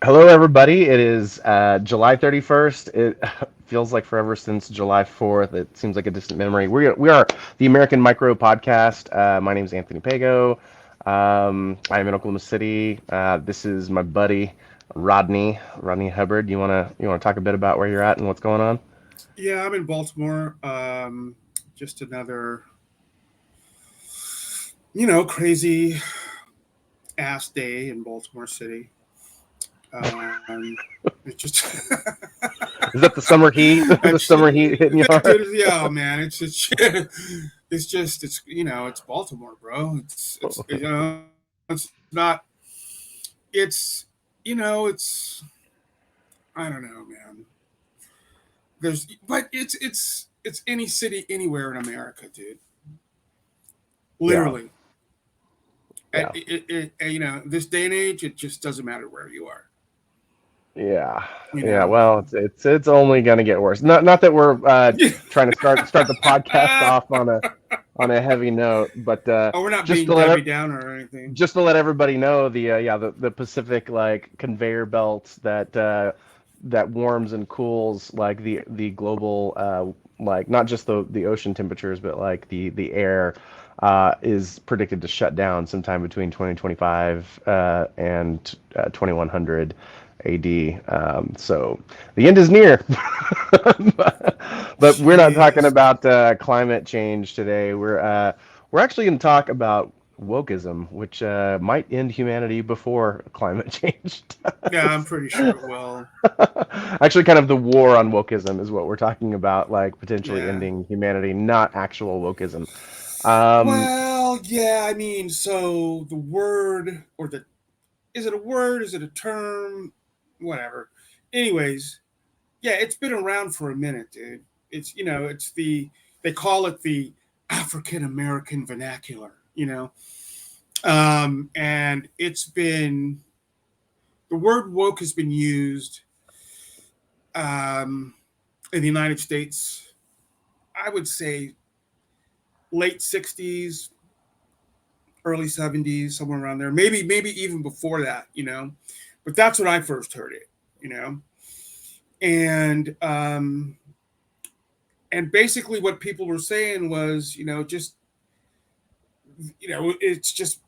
Hello, everybody. It is July 31st. It feels like forever since July 4th. It seems like a distant memory. We are the American Micro Podcast. My name is Anthony Pago. I'm in Oklahoma City. This is my buddy Rodney Hubbard. You wanna talk a bit about where you're at and what's going on? Yeah, I'm in Baltimore. Just another, crazy ass day in Baltimore City. It just, Is that the summer heat? The actually, summer heat hitting you hard? yeah, man. It's Baltimore, bro. It's not. It's I don't know, man. But it's any city anywhere in America, dude. Yeah, Literally. yeah. This day and age, it just doesn't matter where you are. Yeah, You yeah. know, Well, it's only gonna get worse. Not that we're trying to start the podcast off on a heavy note, but oh, we're not just being to let Debbie Downer or anything. just to let everybody know the Pacific like conveyor belt that warms and cools like the global like not just the ocean temperatures but like the air is predicted to shut down sometime between 2025 and 2100 AD. So the end is near. But we're not talking Jeez. about climate change today. We're actually going to talk about wokeism, which might end humanity before climate change Yeah, I'm does. pretty sure it will. Actually, kind of the war on wokeism is what we're talking about, like potentially Yeah. ending humanity, not actual wokeism. Um, Well, yeah, I mean, so the word, or is it a word? Is it a term? Whatever. Anyways, yeah, it's been around for a minute, dude. They call it the African American vernacular, and the word woke has been used um, in the United States, I would say late 60s, early 70s, somewhere around there. Maybe even before that, But that's when I first heard it, you know. And and basically what people were saying was, it's just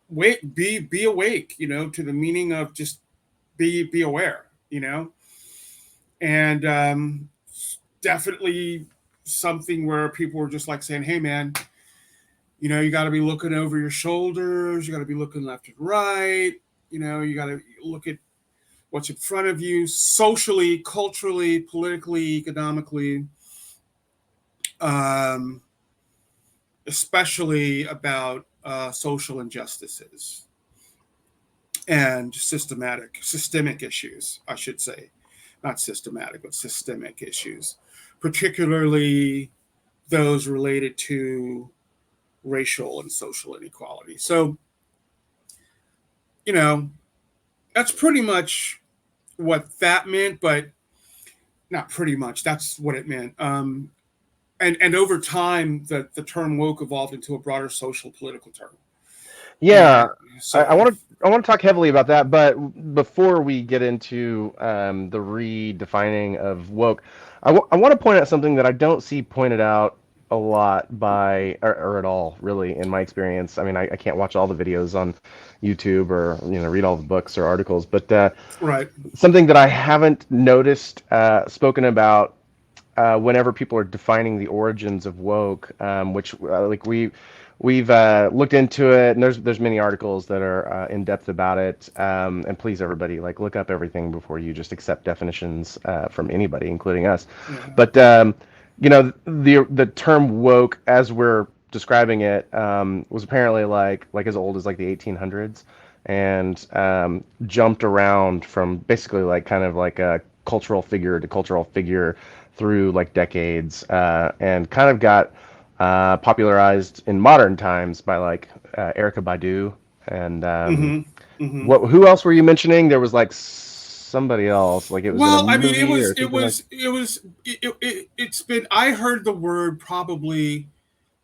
wait, be awake, to the meaning of just be aware, and definitely something where people were just like saying, hey man, you got to be looking over your shoulders, you got to be looking left and right, you got to look at what's in front of you socially, culturally, politically, economically, um, especially about social injustices and systemic issues, I should say. Not systematic, but systemic issues, particularly those related to racial and social inequality. So, you know, that's pretty much what that meant, but not pretty much. That's what it meant. And over time, the term woke evolved into a broader social political term. yeah, And I, so, I want to I want to talk heavily about that, but before we get into the redefining of woke, I want to point out something that I don't see pointed out a lot or at all, really, in my experience. I mean, I can't watch all the videos on YouTube or read all the books or articles, but right. something that I haven't noticed spoken about whenever people are defining the origins of woke, which like we've looked into it, and there's many articles that are in depth about it. And please, everybody, like look up everything before you just accept definitions from anybody, including us. Yeah. But the term woke, as we're describing it, was apparently like as old as like the 1800s, and jumped around from basically like kind of like a cultural figure to cultural figure through like decades, and kind of got popularized in modern times by like Erica Badu and Mm-hmm. Mm-hmm. who else were you mentioning? There was like somebody else, like it was in a Well, I mean, it movie was, or it something like. was, it was, it's been. I heard the word probably,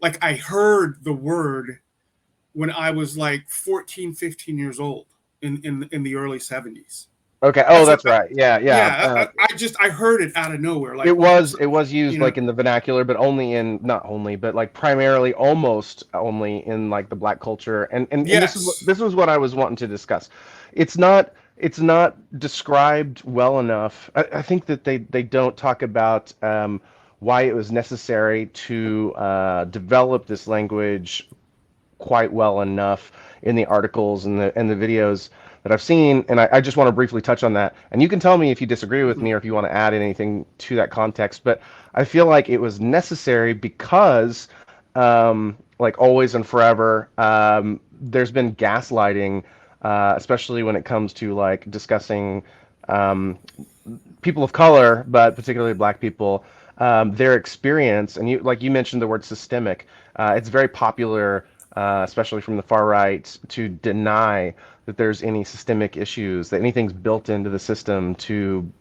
like I heard the word when I was like 14, 15 years old. in the early 70s. Okay. Oh, That's what. that's right. Yeah, yeah. Yeah, I heard it out of nowhere. It Like, was it was you used know, like in the vernacular, but only in not only, but like primarily, almost only in like the black culture. And yes. this was what I was wanting to discuss. It's not described well enough. I think that they don't talk about why it was necessary to develop this language quite well enough in the articles and the videos that I've seen, and I just want to briefly touch on that. And you can tell me if you disagree with Mhm. me or if you want to add anything to that context. But I feel like it was necessary because, like always and forever, there's been gaslighting, especially when it comes to like discussing um, people of color, but particularly black people, their experience. And you, like you mentioned the word systemic, it's very popular, especially from the far right, to deny that there's any systemic issues, that anything's built into the system to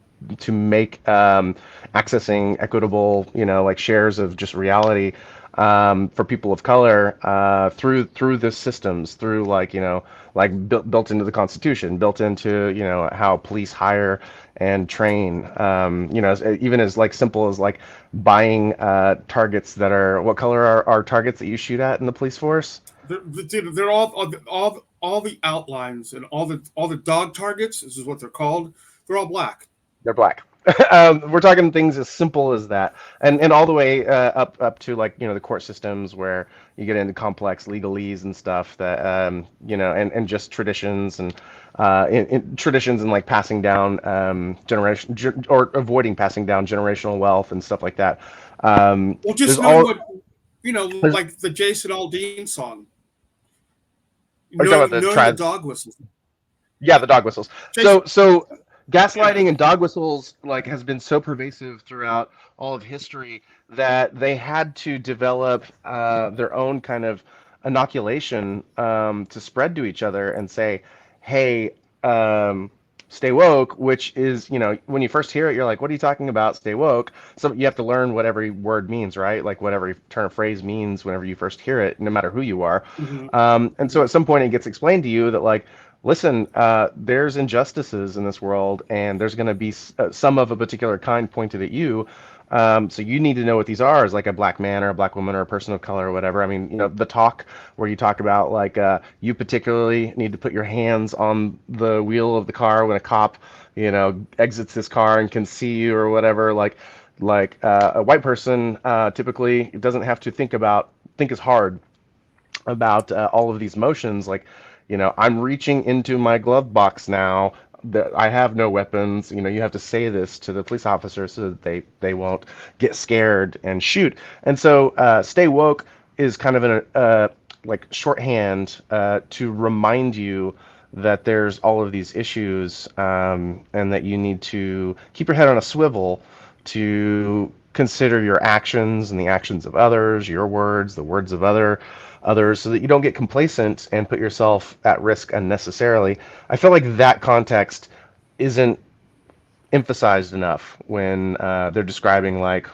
make accessing equitable, like shares of just reality for people of color through the systems, through like like built into the Constitution, built into how police hire and train. Even as like simple as like buying targets that are what color are targets that you shoot at in the police force? They're all the outlines and all the dog targets. This is what they're called. They're all black. They're black. We're talking things as simple as that, and all the way up to like the court systems where you get into complex legalese and stuff that and just traditions and in traditions and like passing down or avoiding passing down generational wealth and stuff like that. Well, There's just know all what there's, like the Jason Aldean song. are you talking about the Knowing the tribes? dog whistles. Yeah, the dog whistles. Jason, So yeah. gaslighting and dog whistles like has been so pervasive throughout all of history that they had to develop their own kind of inoculation to spread to each other and say, "Hey, um, stay woke," which is, when you first hear it, you're like, "What are you talking about? Stay woke." So you have to learn what every word means, right? Like what every turn of phrase means whenever you first hear it, no matter who you are. Hmm. And so Hmm. at some point it gets explained to you that like, listen, there's injustices in this world, and there's going to be some of a particular kind pointed at you. So you need to know what these are as like a black man or a black woman or a person of color or whatever. I mean, the talk where you talk about like you particularly need to put your hands on the wheel of the car when a cop, exits his car and can see you or whatever. Like a white person typically doesn't have to think as hard about all of these motions. Like, I'm reaching into my glove box now. That I have no weapons. You have to say this to the police officer so that they won't get scared and shoot. And so, stay woke is kind of an like shorthand to remind you that there's all of these issues, and that you need to keep your head on a swivel to consider your actions and the actions of others, your words, the words of others, so that you don't get complacent and put yourself at risk unnecessarily. I feel like that context isn't emphasized enough when they're describing like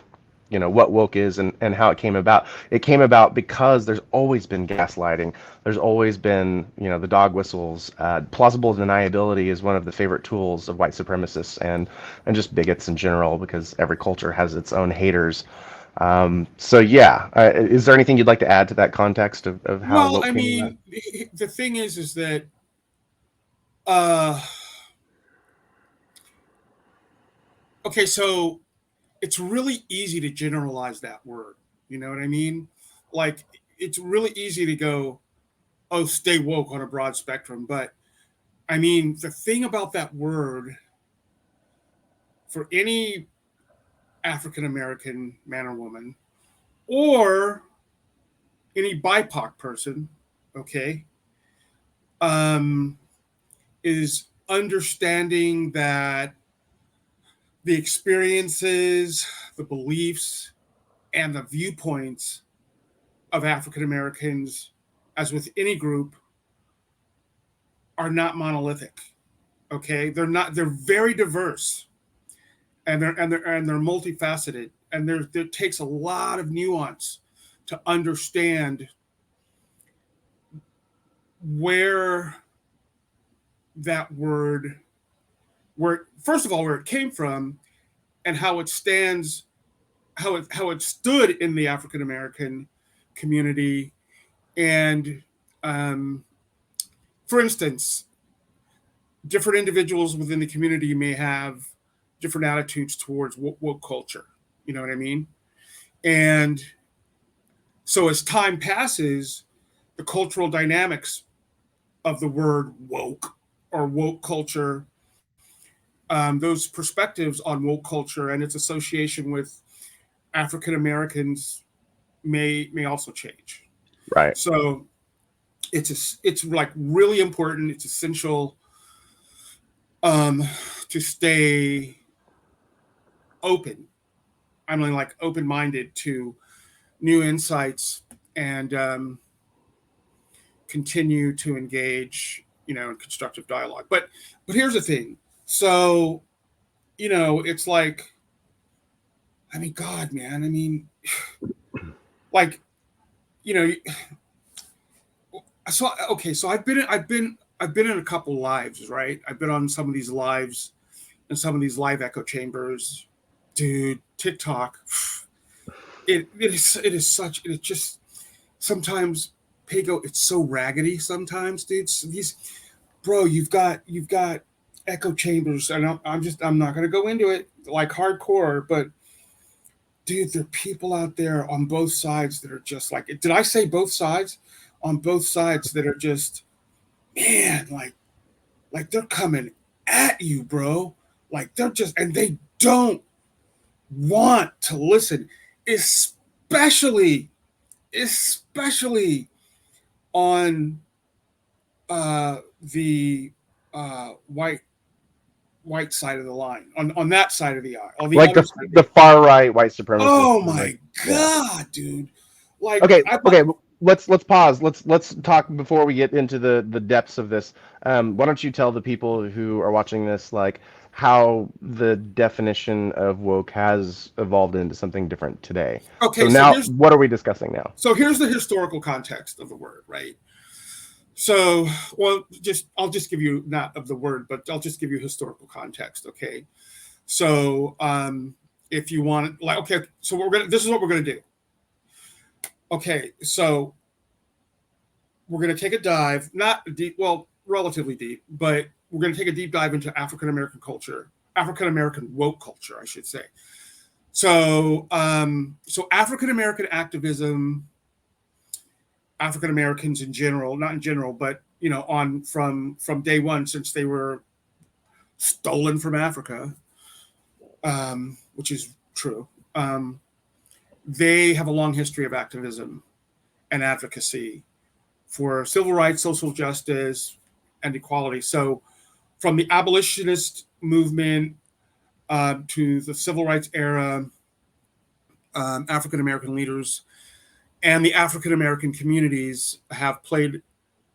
what woke is and how it came about. It came about because there's always been gaslighting. There's always been the dog whistles. Plausible deniability is one of the favorite tools of white supremacists and just bigots in general, because every culture has its own haters. So yeah, is there anything you'd like to add to that context of how Well, woke I came about? mean, the thing is that uh, okay, so it's really easy to generalize that word. You know what I mean? Like, it's really easy to go, oh, stay woke on a broad spectrum. But I mean, the thing about that word for any African American man or woman, or any BIPOC person, okay, um, is understanding that the experiences, the beliefs, and the viewpoints of African Americans, as with any group, are not monolithic. Okay, they're not. They're very diverse, and they're multifaceted, and there takes a lot of nuance to understand where that word, first of all, where it came from, and how it stands, how it stood in the African American community, and um, for instance, different individuals within the community may have different attitudes towards woke culture. You know what I mean? And so as time passes, the cultural dynamics of the word woke or woke culture, those perspectives on woke culture and its association with African Americans may also change. Right. So it's like really important. It's essential um, to stay open. I mean, like open minded to new insights and continue to engage, in constructive dialogue. But here's the thing. So it's like, I mean, God, man. I mean, like, you know, so okay. So I've been in a couple lives, right? I've been on some of these lives and some of these live echo chambers, dude. TikTok, it is such it just sometimes Pago, it's so raggedy sometimes, dude. So these, bro, you've got echo chambers, and I'm not gonna go into it like hardcore, but dude, there are people out there on both sides that are just like, did I say both sides? On both sides that are just, man, like they're coming at you, bro. Like they're just, and they don't want to listen, especially, especially on uh, the white side of the line, on that side of the aisle, on the Like other side of the the aisle. far right white supremacists. Oh Like, my yeah. god, dude! Like Okay. I thought, Okay. Let's pause. Let's talk before we get into the depths of this. Why don't you tell the people who are watching this like how the definition of woke has evolved into something different today? So okay, now, what are we discussing now? here's the historical context of the word, right? So, well, I'll just give you, not of the word, but I'll just give you historical context, okay? So, if you want, like, okay, so this is what we're gonna do. Okay, so we're gonna take a dive, not deep, well, relatively deep, but we're gonna take a deep dive into African American culture, African American woke culture, I should say. So African American activism, African Americans in general, not in general, but on from day one, since they were stolen from Africa, which is true. They have a long history of activism and advocacy for civil rights, social justice, and equality. So, from the abolitionist movement to the civil rights era, African American leaders and the African American communities have played,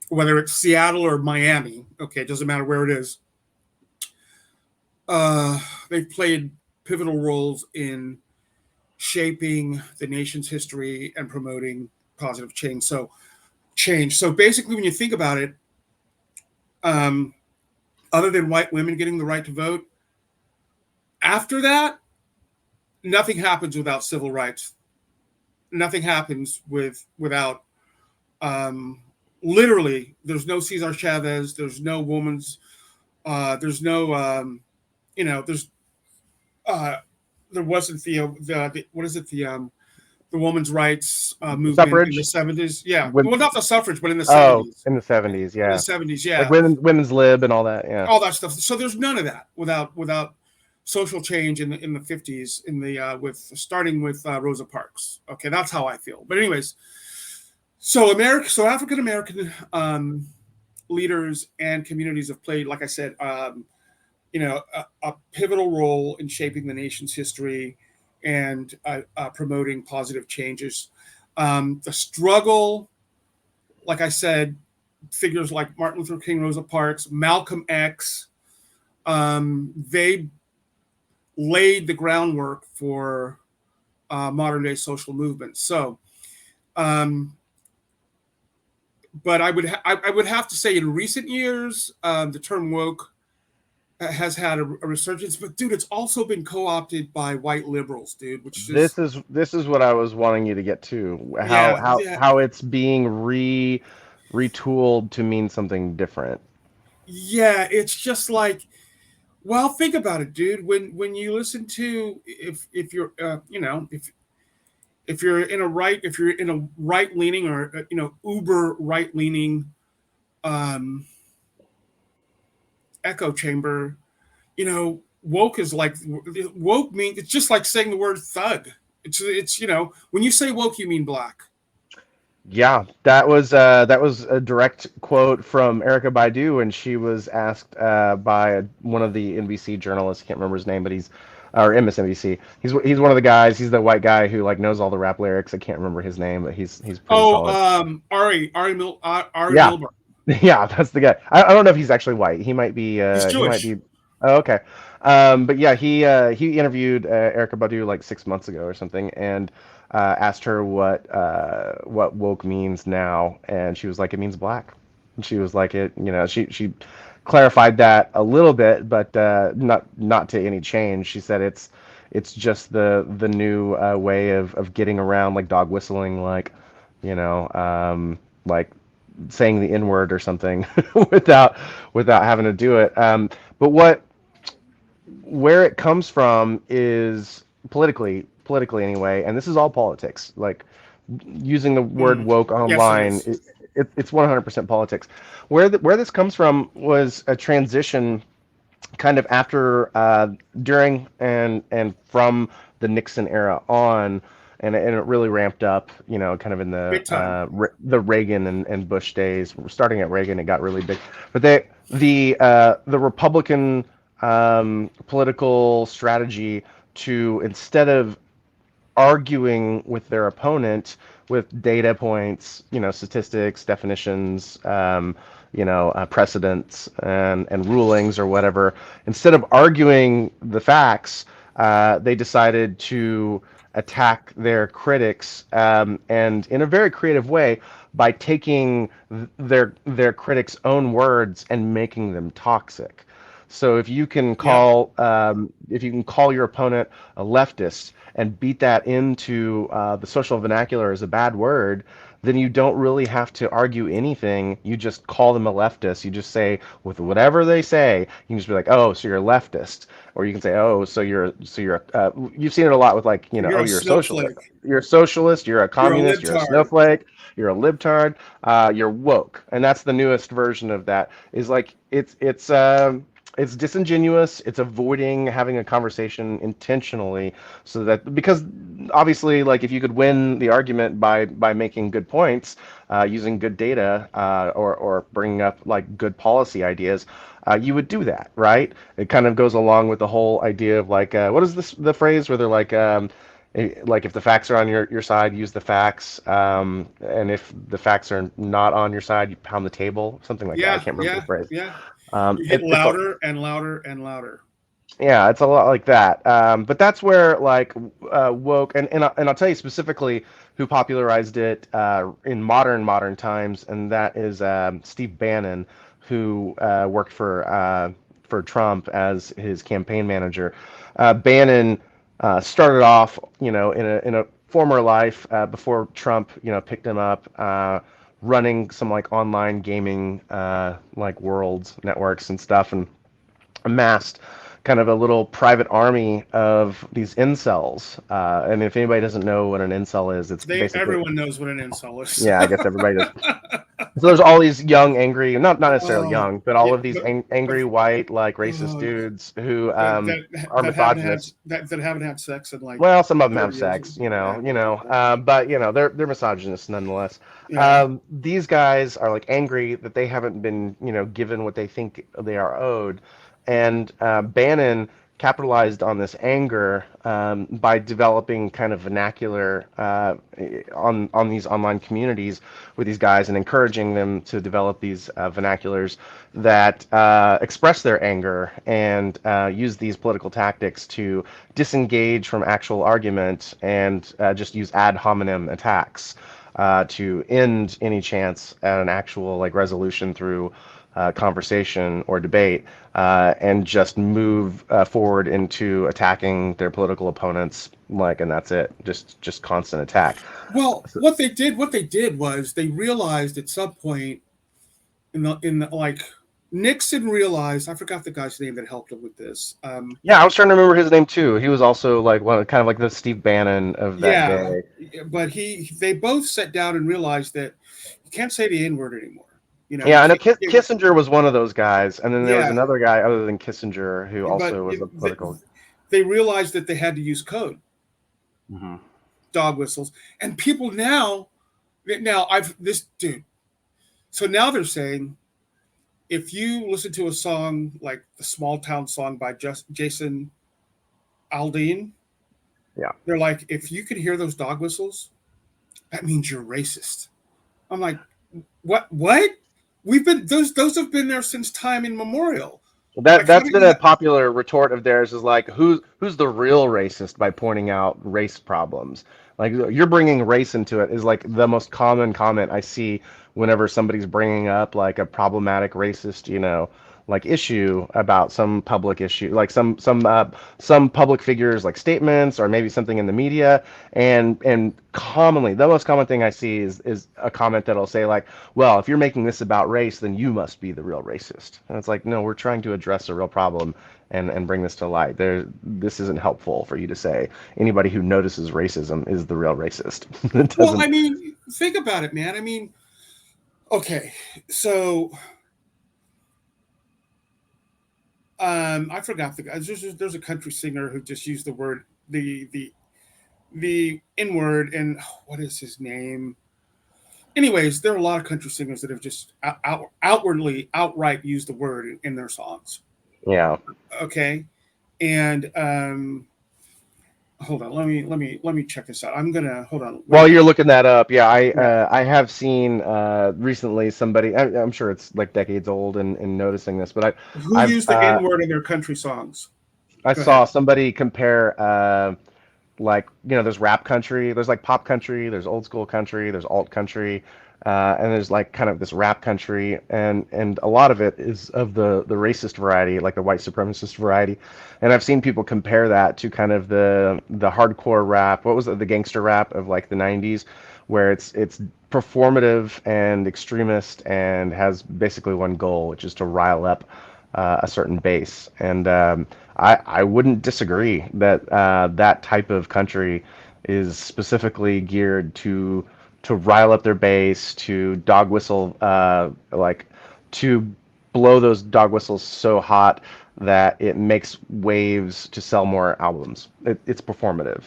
whether it's Seattle or Miami, okay, it doesn't matter where it is, uh, they've played pivotal roles in shaping the nation's history and promoting positive change. So basically, when you think about it, um, other than white women getting the right to vote, after that, nothing happens without civil rights. Nothing happens without um, literally. There's no Cesar Chavez. There's no woman's. There's no. There's. Uh, there wasn't the what is it, the women's rights movement in the Suffrage? 70s. Yeah, When? well, not the suffrage, but in the Oh, 70s. in the 70s, In the yeah. 70s, Like yeah, women's lib and all that, yeah. all that stuff. So there's none of that without social change in the 50s, in the with starting with Rosa Parks. Okay, that's how I feel. But anyways, so African American leaders and communities have played, like I said, a pivotal role in shaping the nation's history and promoting positive changes. The struggle, like I said, figures like Martin Luther King, Rosa Parks, Malcolm X, they laid the groundwork for modern day social movements. So, um, But I would have to say in recent years, the term woke has had a resurgence. But dude, it's also been co-opted by white liberals, dude, which is This is what I was wanting you to get to. How yeah, how yeah, how it's being retooled to mean something different. yeah. It's just like, well, think about it, dude. When you listen to, if you're if you're in a if you're in a right leaning or uber right leaning um, echo chamber, woke is like woke means it's just like saying the word thug. It's when you say woke, you mean black. Yeah, that was a direct quote from Erica Baidu, and she was asked by one of the NBC journalists. Can't remember his name, but he's or MSNBC. He's one of the guys. He's the white guy who like knows all the rap lyrics. I can't remember his name, but he's pretty Oh, solid. Ari Yeah, Milburn. yeah, that's the guy. I don't know if he's actually white. He's He might Jewish. be. Oh, okay. But yeah, he interviewed Erica Badu like 6 months ago or something, and asked her what woke means now, and she was like, it means black. And she was like, she clarified that a little bit, but not to any change. She said it's just the new way of getting around like dog whistling, like like saying the N word or something without having to do it. But where it comes from is politically anyway, and this is all politics. Like using the word Mm. woke Yes, it online, is. it's 100% politics. Where this comes from was a transition kind of after, during, and from the Nixon era on, and it really ramped up, kind of in Big time. the Reagan and Bush days. Starting at Reagan, it got really big. But the Republican political strategy to, instead of arguing with their opponent with data points, statistics, definitions, precedents and rulings or whatever. Instead of arguing the facts, they decided to attack their critics, and in a very creative way by taking their critics' own words and making them toxic. So Yep. if you can call your opponent a leftist and beat that into the social vernacular as a bad word, then you don't really have to argue anything. You just call them a leftist. You just say with whatever they say. You can just be like, "Oh, so you're a leftist," or you can say, "Oh, so you're." You've seen it a lot with like, You're "Oh, a you're a socialist. snowflake. You're a socialist. You're a You're a communist. You're a libtard. snowflake. You're a libtard. You're woke." And that's the newest version of that. Is like it's disingenuous. It's avoiding having a conversation intentionally, so that because obviously, like if you could win the argument by making good points, using good data, or bringing up like good policy ideas, you would do that, right? It kind of goes along with the whole idea of like what is this the phrase where they're like. Like if the facts are on your side, use the facts, and if the facts are not on your side, you pound the table, something like that. I Yeah, can't remember the yeah, phrase. yeah. You hit It's a, louder and louder and louder. yeah, it's a lot like that. But that's where like woke, and I'll tell you specifically who popularized it in modern times, and that is Steve Bannon, who worked for Trump as his campaign manager. Bannon started off, in a former life before Trump, picked him up. Running some like online gaming like worlds networks and stuff, and amassed kind of a little private army of these incels. And if anybody doesn't know what an incel is, it's basically, Everyone knows what an insult is. yeah, I guess everybody does. So there's all these young, angry, not necessarily Oh, young, but yeah, all of these but angry white, like racist oh, dudes who are that haven't had misogynist. that haven't had sex in like Well, some of them have 30 years. sex, Yeah, whatever. but they're misogynists nonetheless. Yeah, These guys are like angry that they haven't been, given what they think they are owed, and Bannon capitalized on this anger by developing kind of vernacular on these online communities with these guys and encouraging them to develop these vernaculars that express their anger and use these political tactics to disengage from actual argument and just use ad hominem attacks. to end any chance at an actual like resolution through conversation or debate, and just move forward into attacking their political opponents, like, and that's it, just constant attack. Well, So, what they did was they realized at some point in the like Nixon realized, I forgot the guy's name that helped him with this. yeah, I was trying to remember his name too. He was also like one kind of like the Steve Bannon of that Yeah, day. but they both sat down and realized that you can't say the N word anymore. You Yeah, I know can't. Kissinger was one of those guys, and then there was Yeah, another guy other than Kissinger who but also was a political. they realized that they had to use code, Hmm. dog whistles, and people now I've this dude. So now they're saying if you listen to a song like the Small Town Song by Jason Aldean, Yeah, they're like, if you can hear those dog whistles, that means you're racist. I'm like, what? What? We've been those have been there since time immemorial. that Like, how that's do been you a have? popular retort of theirs is like who's the real racist by pointing out race problems. Like you're bringing race into it is like the most common comment I see whenever somebody's bringing up like a problematic racist, like issue about some public issue, like some public figures like statements or maybe something in the media, and commonly the most common thing I see is a comment that'll say like, well, if you're making this about race, then you must be the real racist. And it's like, no, we're trying to address a real problem and bring this to light. This isn't helpful for you to say anybody who notices racism is the real racist. It Well, doesn't. think about it, man. Okay, so I forgot the guy. There's a country singer who just used the word the N word, and what is his name? Anyways, there are a lot of country singers that have just outwardly, outright used the word in their songs. Yeah. Okay, and hold on, let me check this out. I'm gonna hold on. Wait a While you're minute. looking that up, yeah, I Yeah, uh, I have seen recently somebody. I'm sure it's like decades old and noticing this, but who I've used the N word in their country songs? I Go ahead. saw somebody compare like there's rap country, there's like pop country, there's old school country, there's alt country, and there's like kind of this rap country, and a lot of it is of the racist variety, like the white supremacist variety. And I've seen people compare that to kind of the hardcore rap, what was it, the gangster rap of like the 90s, where it's performative and extremist and has basically one goal, which is to rile up a certain base. And I wouldn't disagree that that type of country is specifically geared to rile up their base, to dog whistle, like to blow those dog whistles so hot that it makes waves to sell more albums. It's performative,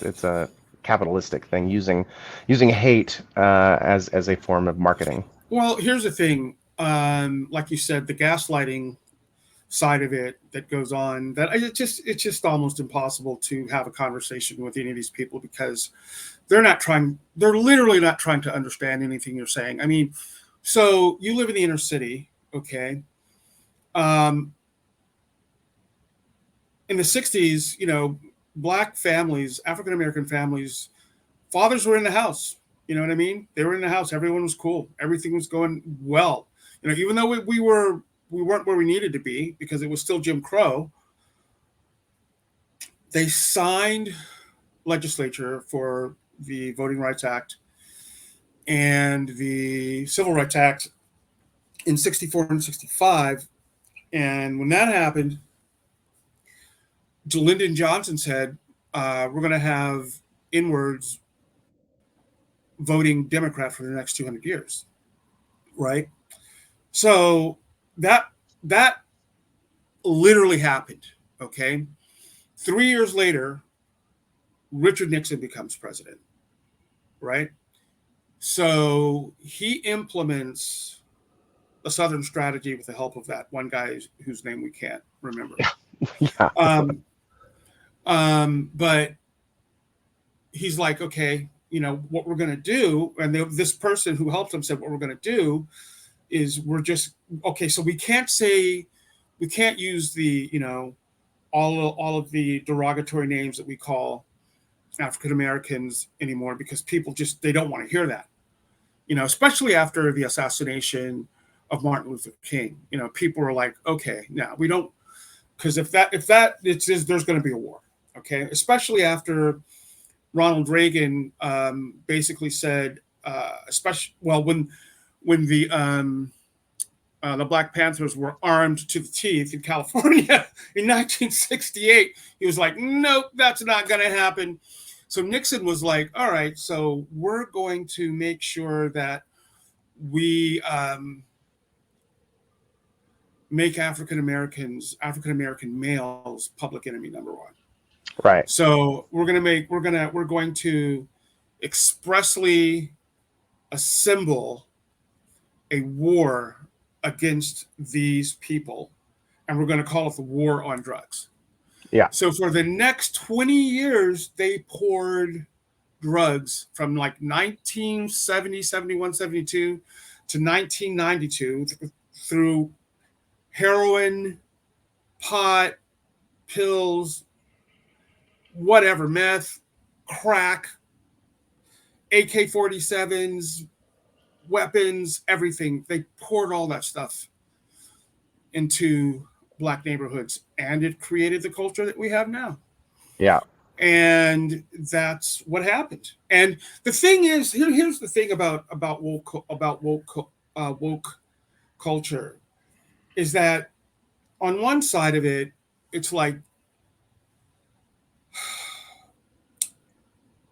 it's a capitalistic thing using hate as a form of marketing. Well, here's the thing. Like you said, the gaslighting side of it that goes on, that it's just almost impossible to have a conversation with any of these people because they're literally not trying to understand anything you're saying. So you live in the inner city, okay? Um, in the 60s, black families, African American families, fathers were in the house. You know what I mean? They were in the house. Everyone was cool. Everything was going well. Even though we weren't where we needed to be because it was still Jim Crow, they signed legislature for the Voting Rights Act and the Civil Rights Act in 64 and 65. And when that happened, Lyndon Johnson said, we're going to have inwards voting Democrat for the next 200 years, right? So that that literally happened. Okay, 3 years later, Richard Nixon becomes president, right? So he implements a Southern strategy with the help of that one guy whose name we can't remember. Yeah. Um, but he's like, okay, what we're going to do, and this person who helped him said, what we're going to do is we're just okay. So we can't use the all of the derogatory names that we call African Americans anymore because people just they don't want to hear that. Especially after the assassination of Martin Luther King. People were like, okay, no, we don't, because if that it is there's going to be a war. Okay, especially after Ronald Reagan basically said, especially well when the Black Panthers were armed to the teeth in California in 1968. He was like, nope, that's not going to happen. So Nixon was like, all right, so we're going to make sure that we make African American males, public enemy number one. Right. So we're going to expressly assemble a war against these people, and we're going to call it the war on drugs. Yeah. So for the next 20 years, they poured drugs from like 1970, 71, 72 to 1992 through heroin, pot, pills, whatever, meth, crack, AK-47s, weapons, everything. They poured all that stuff into Black neighborhoods, and it created the culture that we have now. Yeah. And that's what happened. And the thing is, here's the thing about woke culture is that on one side of it, it's like,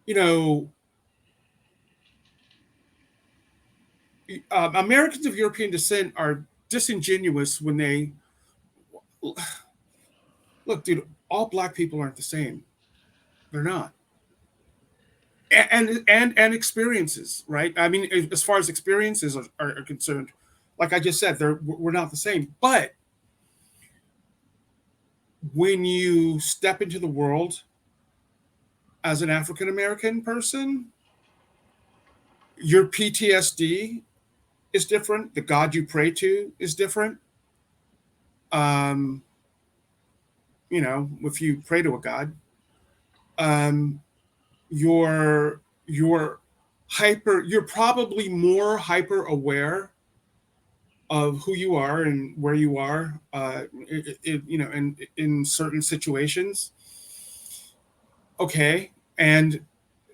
you know, Americans of European descent are disingenuous when they look, dude. All Black people aren't the same. They're not. And experiences, right? I mean, as far as experiences are concerned, like I just said, we're not the same. But when you step into the world as an African American person, your PTSD is different. The God you pray to is different. Um, if you pray to a God, um, you're you're probably more hyper aware of who you are and where you are, in certain situations. Okay, and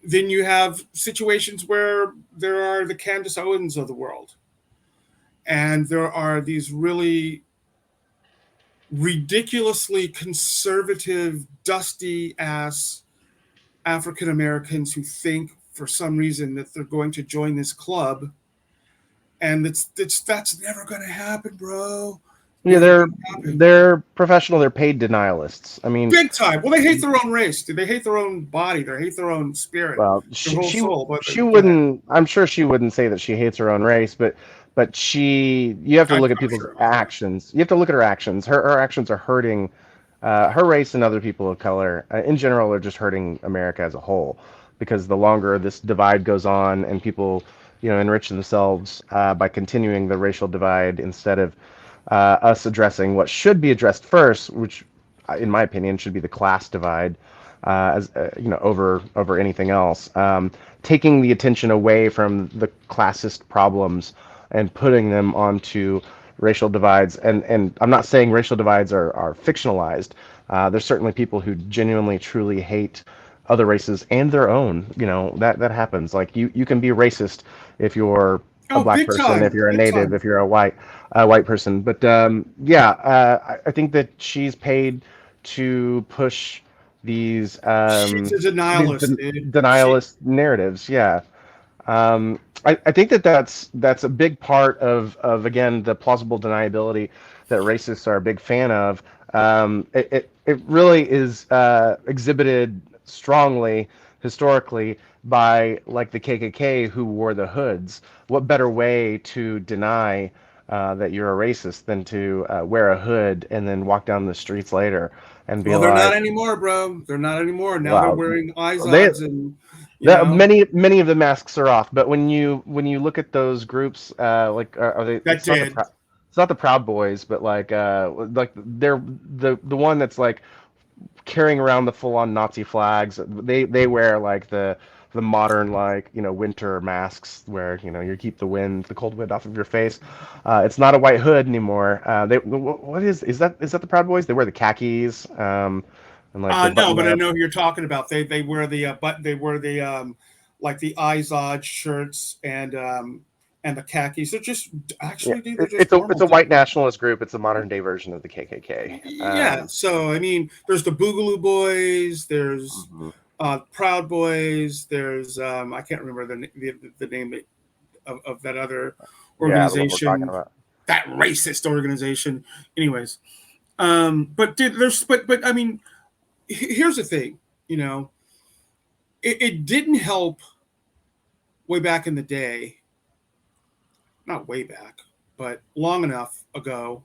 then you have situations where there are the Candace Owens of the world, and there are these really ridiculously conservative, dusty ass African Americans who think for some reason that they're going to join this club, and that's never going to happen, bro. Yeah, Never going to happen. they're professional. They're paid denialists. I mean, Big time. Well, they hate their own race. They hate their own body. They hate their own spirit, well, their whole she soul. But she go ahead. wouldn't. I'm sure she wouldn't say that she hates her own race, but she. You have to I'm look at people's sure about that. actions. You have to look at her actions. Her actions are hurting her race and other people of color in general are just hurting America as a whole. Because the longer this divide goes on and people, enrich themselves by continuing the racial divide instead of us addressing what should be addressed first, which, in my opinion, should be the class divide, as over anything else. Taking the attention away from the classist problems and putting them onto racial divides. And I'm not saying racial divides are fictionalized. There's certainly people who genuinely, truly hate other races and their own. That happens. Like you can be racist if you're a Oh, black big person, if time, you're a big native, time. if you're a white person. But yeah, I think that she's paid to push these She's a denialist, dude. She denialist narratives. Yeah. I think that that's a big part of again the plausible deniability that racists are a big fan of. It really is exhibited strongly historically by like the KKK who wore the hoods. What better way to deny that you're a racist than to wear a hood and then walk down the streets later and be Well, they're not like, anymore, bro. They're not anymore. Now they're well, wearing they Izods and you that know many of the masks are off, but when you look at those groups, like are they? that did. It's not the Proud Boys, but like they're the one that's like carrying around the full-on Nazi flags. They wear like the modern like winter masks where you keep the cold wind off of your face. It's not a white hood anymore. What is that the Proud Boys? They wear the khakis and like they No, button but I up. know who you're talking about. They wear the they wear the like the Izod shirts and the khakis. They're just Yeah, actually, dude, they're just it's normal a white dudes. nationalist group. It's a modern day version of the KKK. Yeah. So I mean, there's the Boogaloo Boys. There's Mhm. Proud Boys. There's I can't remember the name of that other Yeah, the one we're talking organization, about. that racist organization. Anyways, but dude, but I mean, here's the thing. You know, it didn't help way back in the day, not way back, but long enough ago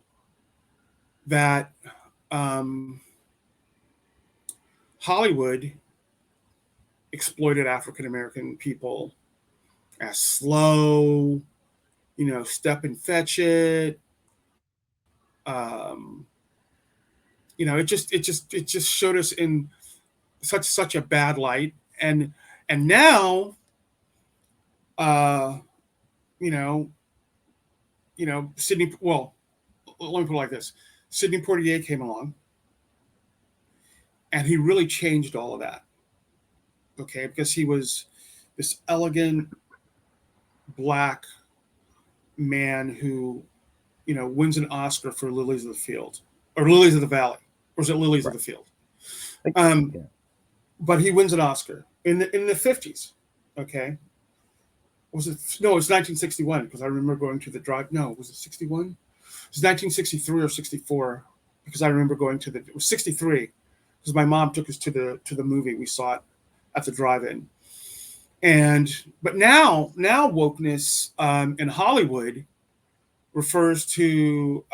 that um, Hollywood exploited African American people as slow, step and fetch it. It just showed us in such a bad light, and now, uh, you know, Sydney. Well, let me put it like this: Sidney Poitier came along, and he really changed all of that. Okay, because he was this elegant black man who wins an Oscar for Lilies of the Field or Lilies of the Valley, or is it Lilies of Right. the Field? I think, Um, yeah. but he wins an Oscar in the 50s. Okay, was it no? It was 1961 because I remember going to the drive. No, was it 61? It was 1963 or 64 because I remember going to the. It was 63 because my mom took us to the movie. We saw it at the drive-in. And but now wokeness in Hollywood refers to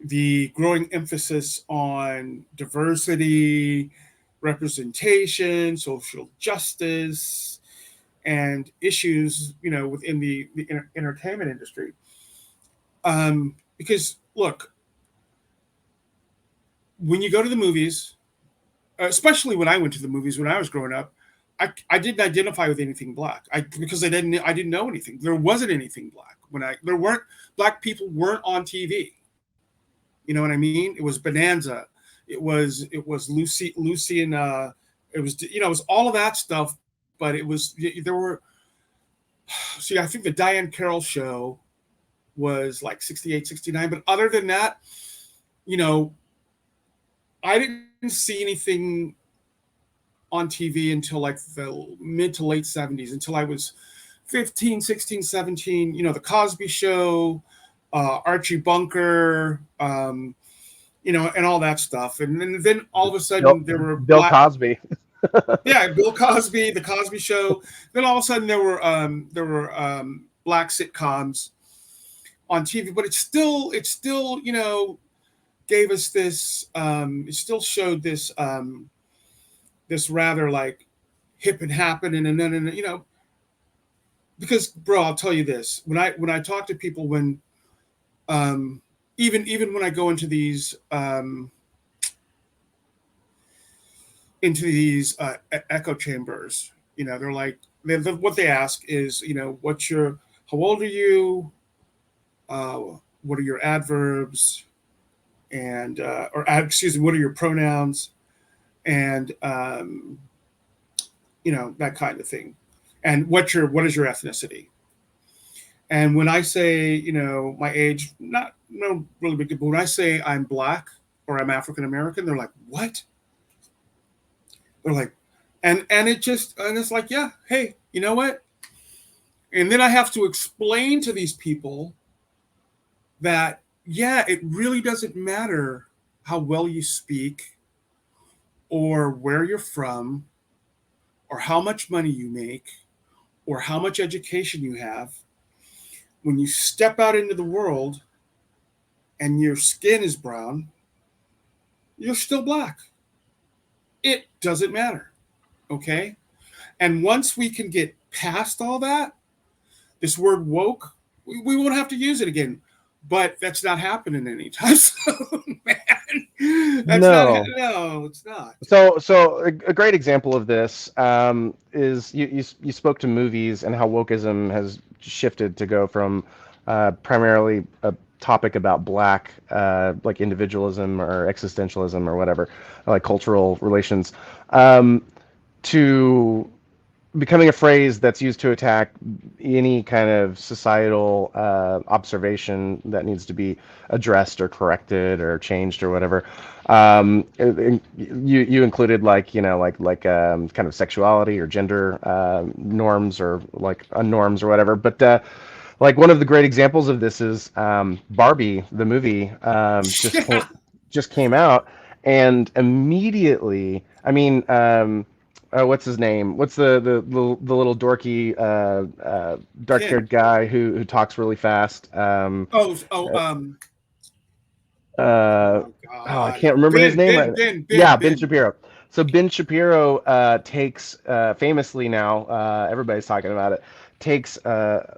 the growing emphasis on diversity, representation, social justice, and issues, within the entertainment industry. Because look, when you go to the movies, especially when I went to the movies when I was growing up, I didn't identify with anything black. Because I didn't know anything. There wasn't anything black when I there weren't black people weren't on TV. You know what I mean? It was Bonanza. It was Lucy and it was it was all of that stuff. But there were see I think the Diane Carroll show was like 68, 69. But other than that, you know, I didn't see anything on TV until like the mid to late 70s, until I was 15, 16, 17. The Cosby Show, Archie Bunker, and all that stuff. And then all of a Bill sudden there were Bill Cosby. yeah, Bill Cosby, The Cosby Show. Then all of a sudden there were black sitcoms on TV, but it still gave us this. It still showed this rather like hip and happen and then because bro, I'll tell you this: when I talk to people, when um, even when I go into these echo chambers, they're like what they ask is, what's your how old are you? Uh, what are your adverbs? And or excuse me, what are your pronouns? And that kind of thing. And what is your ethnicity? And when I say, my age, not no really big deal, but when I say I'm black or I'm African American, they're like, what? They're like, and it's like, yeah, hey, you know what? And then I have to explain to these people that, yeah, it really doesn't matter how well you speak or where you're from or how much money you make or how much education you have. When you step out into the world and your skin is brown, you're still black. It doesn't matter. Okay. And once we can get past all that, this word woke, we won't have to use it again. But that's not happening anytime soon, man. That's not. No. No, it's not. So a great example of this is you spoke to movies and how wokeism has shifted to go from primarily a topic about black like individualism or existentialism or whatever, like cultural relations, um, to becoming a phrase that's used to attack any kind of societal observation that needs to be addressed or corrected or changed or whatever. You included like kind of sexuality or gender norms or like norms or whatever. But like one of the great examples of this is Barbie, the movie, Yeah. just came out, and immediately, I mean, what's his name? What's the little dorky dark-haired Ken. guy who talks really fast? Oh. Uh, Oh oh, I God. can't remember his Ben. name. Ben. Ben. Ben. Yeah, Ben Ben. Shapiro. So Ben Shapiro takes famously now, everybody's talking about it, takes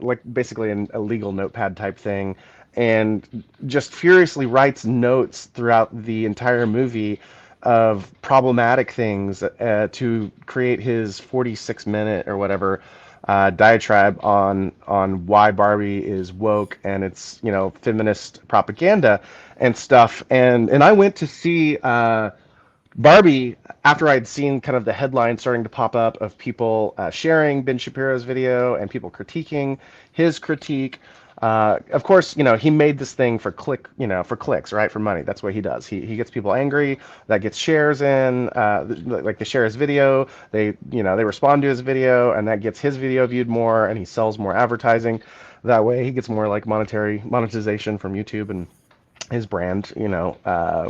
like basically an illegal notepad type thing and just furiously writes notes throughout the entire movie of problematic things to create his 46-minute or whatever diatribe on why Barbie is woke and it's feminist propaganda and stuff. And I went to see Barbie after I'd seen kind of the headlines starting to pop up of people sharing Ben Shapiro's video and people critiquing his critique. Of course, he made this thing for for clicks, right? For money. That's what he does. He gets people angry. That gets shares in. Like they share his video. They respond to his video, and that gets his video viewed more, and he sells more advertising. That way, he gets more like monetary monetization from YouTube, and his brand,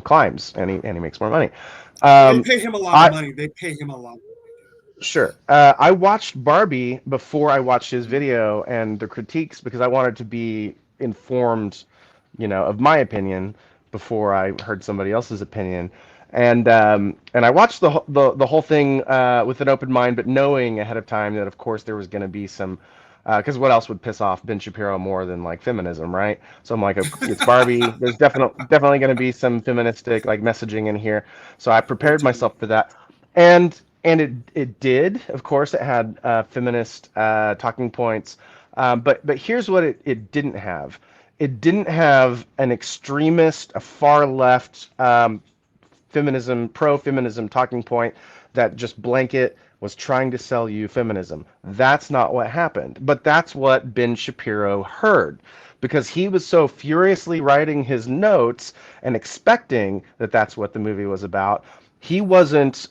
climbs, and he makes more money. They Um, pay him a lot of I money. They pay him a lot. Sure. I watched Barbie before I watched his Mm. video and the critiques because I wanted to be informed, of my opinion before I heard somebody else's opinion. And I watched the whole thing with an open mind, but knowing ahead of time that of course there was going to be some, because what else would piss off Ben Shapiro more than like feminism, right? So I'm like, it's Barbie. There's definitely going to be some feministic like messaging in here. So I Oh, prepared totally. myself for that. And it did. Of course, it had feminist talking points. But here's what it didn't have. It didn't have an extremist, a far left pro-feminism talking point that just blanket was trying to sell you feminism. That's not what happened. But that's what Ben Shapiro heard because he was so furiously writing his notes and expecting that that's what the movie was about. He wasn't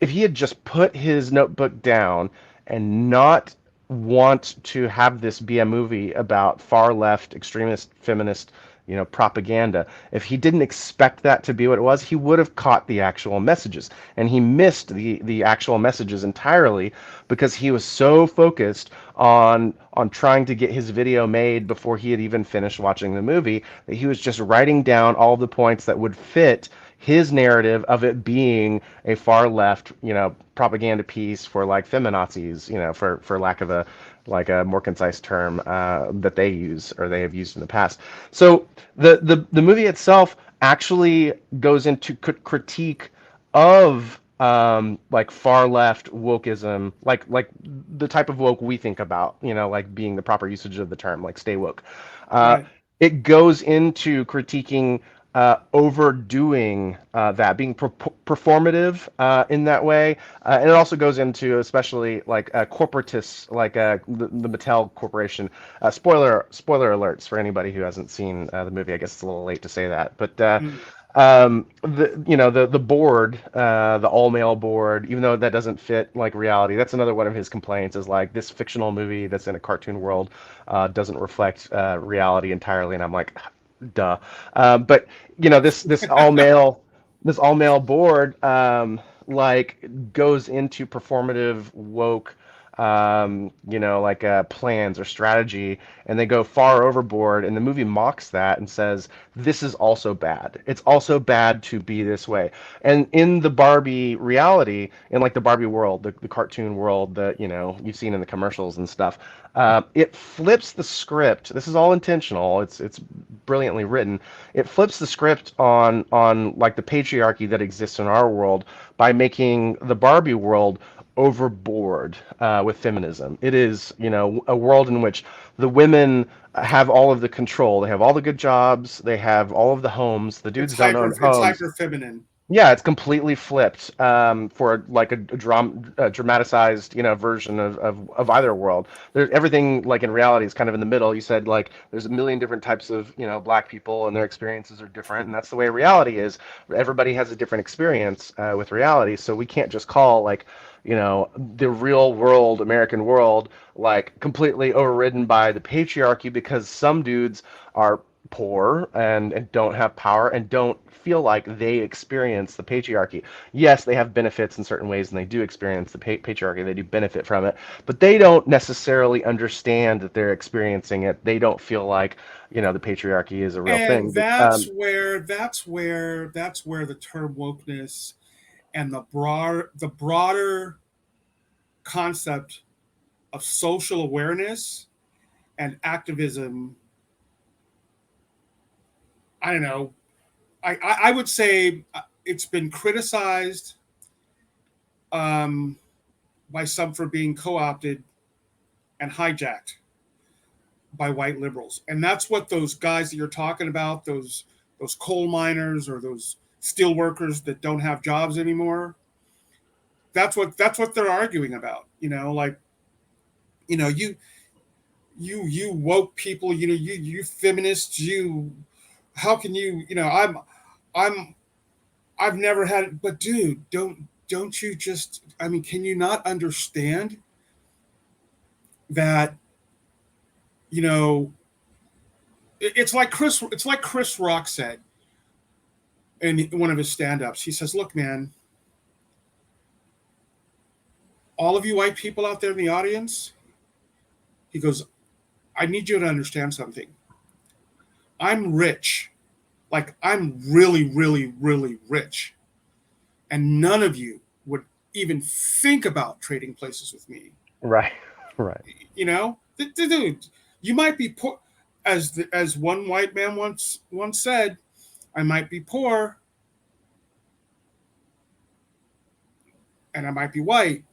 If he had just put his notebook down and not want to have this be a movie about far left extremist feminist propaganda, if he didn't expect that to be what it was, he would have caught the actual messages, and he missed the actual messages entirely because he was so focused on trying to get his video made before he had even finished watching the movie that he was just writing down all the points that would fit his narrative of it being a far left, propaganda piece for like feminazis, for lack of a more concise term that they use or they have used in the past. So the movie itself actually goes into critique of like far left wokeism, like the type of woke we think about, like being the proper usage of the term, like stay woke. Uh, Right. it goes into critiquing overdoing that, being performative in that way, and it also goes into especially like corporatists, like the Mattel Corporation. Spoiler alerts for anybody who hasn't seen the movie. I guess it's a little late to say that, but Mm. the board, the all male board, even though that doesn't fit like reality, that's another one of his complaints is like this fictional movie that's in a cartoon world doesn't reflect reality entirely, and I'm like, duh. But this all male board like goes into performative woke like plans or strategy, and they go far overboard. And the movie mocks that and says, "This is also bad. It's also bad to be this way." And in the Barbie reality, in like the Barbie world, the cartoon world that you've seen in the commercials and stuff, it flips the script. This is all intentional. It's brilliantly written. It flips the script on like the patriarchy that exists in our world by making the Barbie world overboard with feminism. It is, a world in which the women have all of the control. They have all the good jobs. They have all of the homes. The dudes don't own It's homes. hyper feminine. Yeah, it's completely flipped for like a dramatized, version of either world. There's everything like in reality is kind of in the middle. You said like there's a million different types of, black people and their experiences are different, and that's the way reality is. Everybody has a different experience with reality, so we can't just call like, the real world, American world, like completely overridden by the patriarchy because some dudes are poor and don't have power and don't feel like they experience the patriarchy. Yes, they have benefits in certain ways and they do experience the patriarchy. They do benefit from it, but they don't necessarily understand that they're experiencing it. They don't feel like, the patriarchy is a real And thing. But that's where the term wokeness and the broader concept of social awareness and activism, I don't know, I would say it's been criticized um, by some for being co-opted and hijacked by white liberals. And that's what those guys that you're talking about, those coal miners or those steel workers that don't have jobs anymore, that's what they're arguing about. Like, you know, you woke people, you feminists, how can I'm I've never had it, but dude, don't you just, I mean, can you not understand that, you know, it's like Chris Rock said in one of his stand-ups. He says, "Look, man, all of you white people out there in the audience," he goes, "I need you to understand something. I'm rich. Like, I'm really, really, really rich. And none of you would even think about trading places with me. right, right, You know, dude, you might be poor, as one white man once said, I might be poor and I might be white,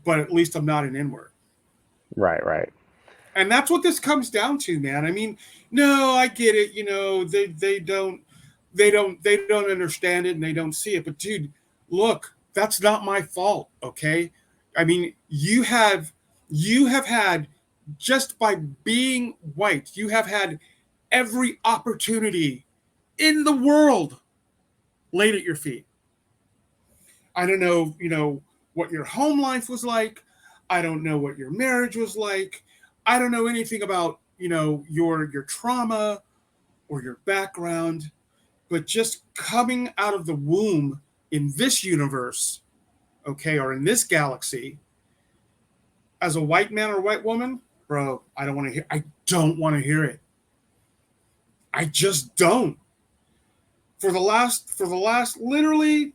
but at least I'm not an N-word." right, right, And that's what this comes down to, man. I mean, no, I get it. They don't understand it and they don't see it. But dude, look, that's not my fault. Okay, I mean, you have had, just by being white, you have had every opportunity in the world laid at your feet. I don't know, what your home life was like. I don't know what your marriage was like. I don't know anything about, your trauma or your background, but just coming out of the womb in this universe, okay, or in this galaxy, as a white man or white woman, bro, I don't want to hear it. I just don't. For the last literally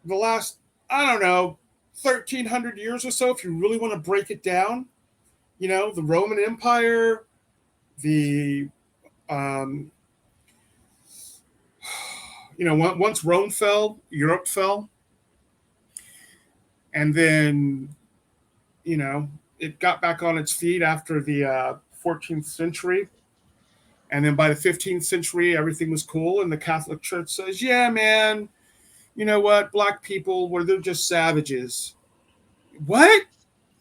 the last, I don't know, 1300 years or so, if you really want to break it down, the Roman Empire, the um, once Rome fell, Europe fell, and then you know it got back on its feet after the 14th century, and then by the 15th century, everything was cool, and the Catholic Church says, "Yeah, man, you know what? Black people, were they're just savages." What?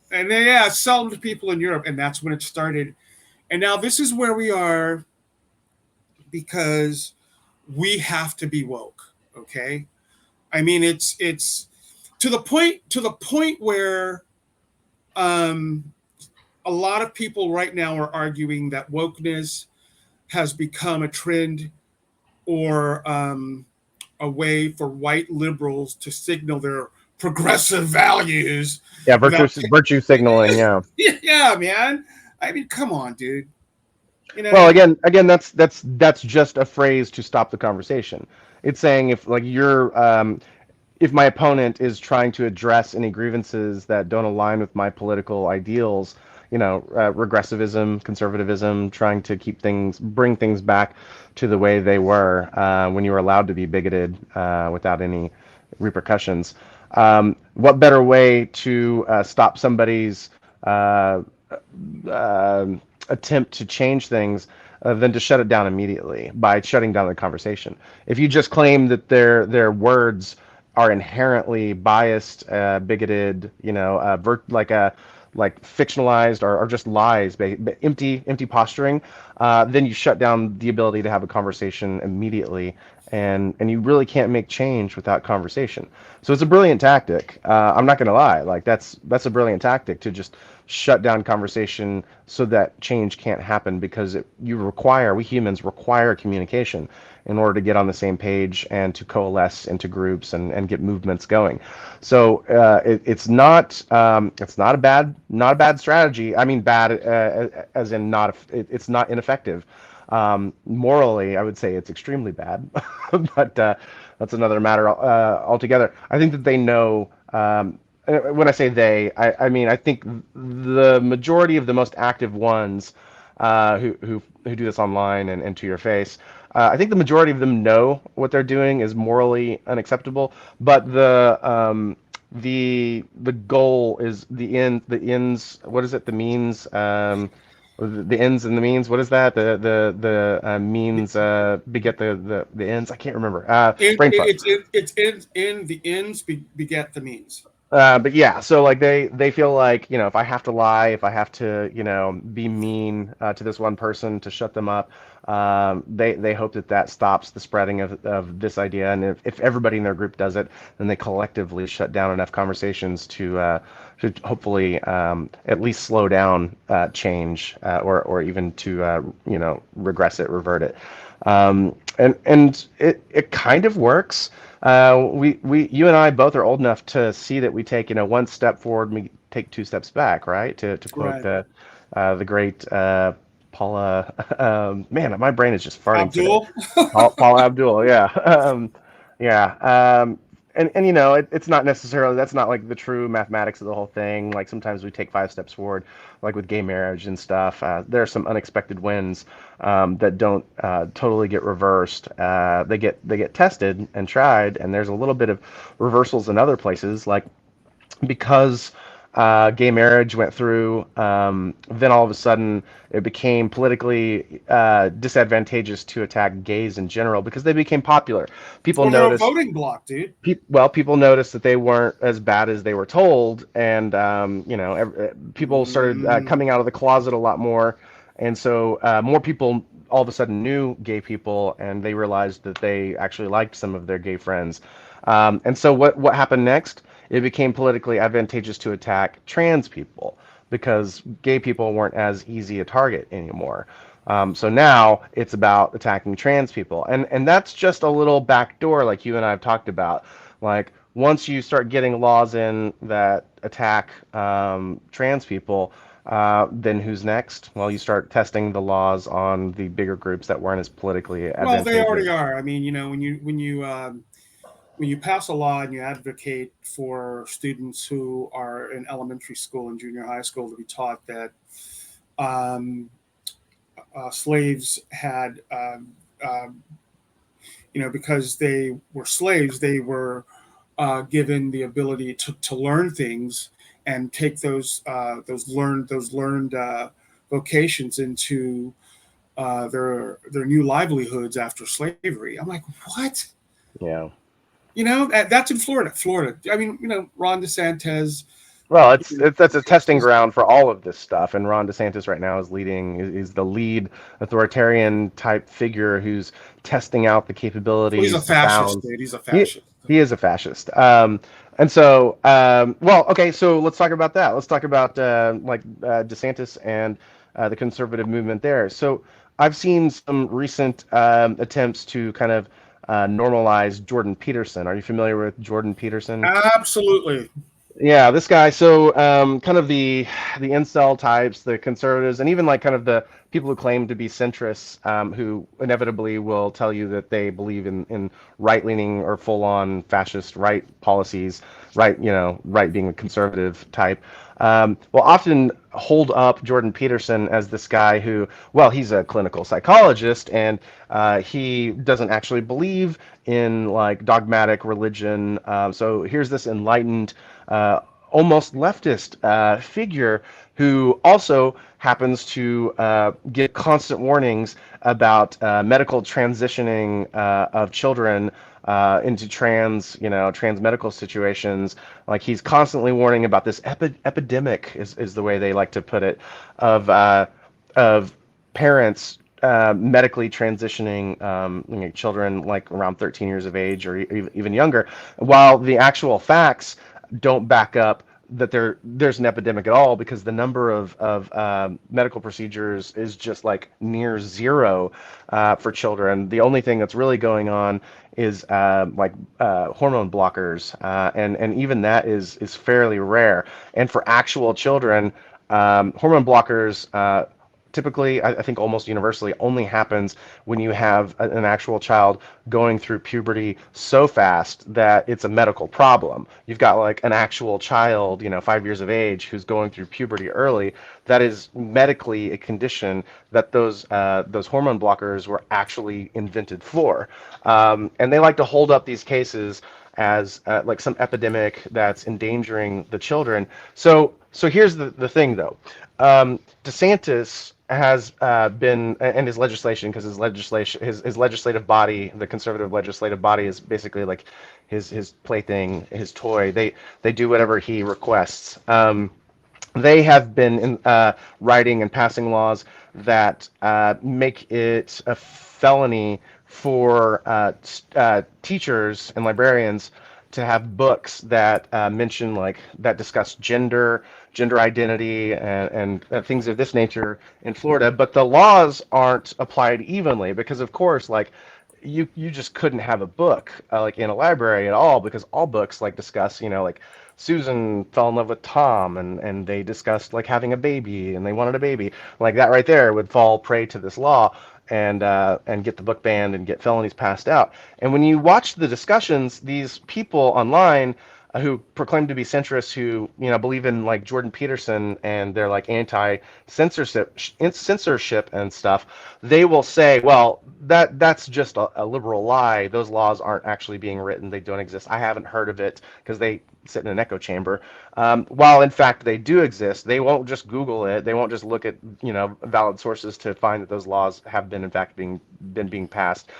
And then, yeah, sell them to people in Europe, and that's when it started. And now this is where we are, because we have to be woke. Okay, I mean, it's to the point where um, a lot of people right now are arguing that wokeness has become a trend, or a way for white liberals to signal their progressive values Yeah, without. virtue signaling. Yeah. Yeah, man. I mean, come on, dude. You Well, know, again, that's just a phrase to stop the conversation. It's saying if like you're if my opponent is trying to address any grievances that don't align with my political ideals, regressivism, conservatism, trying to bring things back to the way they were when you were allowed to be bigoted without any repercussions. What better way to stop somebody's uh, attempt to change things than to shut it down immediately by shutting down the conversation. If you just claim that their words are inherently biased, bigoted, like fictionalized or just lies, empty posturing, then you shut down the ability to have a conversation immediately, and you really can't make change without conversation. So it's a brilliant tactic. I'm not going to lie, like that's a brilliant tactic to just shut down conversation so that change can't happen because we humans require communication in order to get on the same page and to coalesce into groups and get movements going. So it's not a bad strategy. I mean bad as in not it's not ineffective. Morally, I would say it's extremely bad, but that's another matter altogether. I think that they know. When I say they, I mean I think the majority of the most active ones who do this online and to your face, I think the majority of them know what they're doing is morally unacceptable, but the goal is the ends. What is it? The means. The ends and the means. What is that? The means beget the ends. I can't remember. Brain fart. it's in the ends beget the means. But yeah, so like they feel like, if I have to lie, if I have to, be mean to this one person to shut them up, they hope that that stops the spreading of this idea. And if everybody in their group does it, then they collectively shut down enough conversations to hopefully at least slow down change or even to regress it, revert it. And it kind of works. You and I both are old enough to see that we take, one step forward, and we take two steps back, right? To quote Right. the great Paula. Man, my brain is just farting today. Abdul. Paula Abdul, yeah, yeah. And it's not necessarily that's not like the true mathematics of the whole thing. Like sometimes we take 5 steps forward, like with gay marriage and stuff. There are some unexpected wins that don't totally get reversed. They get tested and tried, and there's a little bit of reversals in other places, like because gay marriage went through, then all of a sudden it became politically disadvantageous to attack gays in general because they became popular. People Well, they're a noticed voting block, dude. people noticed that they weren't as bad as they were told, and people started Mm, coming out of the closet a lot more, and so more people all of a sudden knew gay people, and they realized that they actually liked some of their gay friends. And so what happened next? It became politically advantageous to attack trans people because gay people weren't as easy a target anymore. So now it's about attacking trans people, and that's just a little back door, like you and I have talked about. Like once you start getting laws in that attack trans people, then who's next? Well, you start testing the laws on the bigger groups that weren't as politically well, they already advantageous. are. I mean, when you pass a law and you advocate for students who are in elementary school and junior high school to be taught that um, slaves had, because they were slaves, they were given the ability to learn things and take those learned vocations into their new livelihoods after slavery. I'm like, what? Yeah. That's in Florida. Florida. I mean, Ron DeSantis. Well, it's, You it's that's a testing is, ground for all of this stuff, and Ron DeSantis right now is the lead authoritarian type figure who's testing out the well, he's a capabilities, the fascist, bounds. dude. He's a He fascist. he is a fascist. And so, well, okay, so let's talk about that. Let's talk about DeSantis and the conservative movement there. So I've seen some recent attempts to kind of normalize Jordan Peterson. Are you familiar with Jordan Peterson? Absolutely. Yeah, this guy. So, kind of the incel types, the conservatives, and even like kind of the people who claim to be centrists, who inevitably will tell you that they believe in right-leaning or full-on fascist right policies, right, right being a conservative type. Will often hold up Jordan Peterson as this guy who, well, he's a clinical psychologist and he doesn't actually believe in like dogmatic religion. So here's this enlightened, almost leftist figure who also happens to give constant warnings about medical transitioning of children into trans medical situations. Like he's constantly warning about this epidemic, is the way they like to put it, of parents medically transitioning children like around 13 years of age or even younger, while the actual facts don't back up that there's an epidemic at all, because the number of medical procedures is just like near zero for children. The only thing that's really going on is hormone blockers, and even that is fairly rare. And for actual children, hormone blockers typically, I think almost universally, only happens when you have an actual child going through puberty so fast that it's a medical problem. You've got like an actual child, 5 years of age, who's going through puberty early. That is medically a condition that those hormone blockers were actually invented for. And they like to hold up these cases as like some epidemic that's endangering the children. So here's the thing though. DeSantis has been, and his legislation, because his legislative body, the conservative legislative body, is basically like his plaything, his toy. They do whatever he requests. They have been writing and passing laws that make it a felony for teachers and librarians to have books that mention, like, that discuss gender identity and things of this nature in Florida. But the laws aren't applied evenly because, of course, like, you just couldn't have a book like in a library at all, because all books like discuss, like Susan fell in love with Tom, and they discussed like having a baby and they wanted a baby. Like that right there would fall prey to this law and get the book banned and get felonies passed out. And when you watch the discussions, these people online who proclaim to be centrists, who believe in like Jordan Peterson, and they're like anti censorship and stuff, they will say, well, that's just a liberal lie. Those laws aren't actually being written. They don't exist. I haven't heard of it, because they sit in an echo chamber. While in fact they do exist, they won't just Google it. They won't just look at valid sources to find that those laws have been in fact being passed.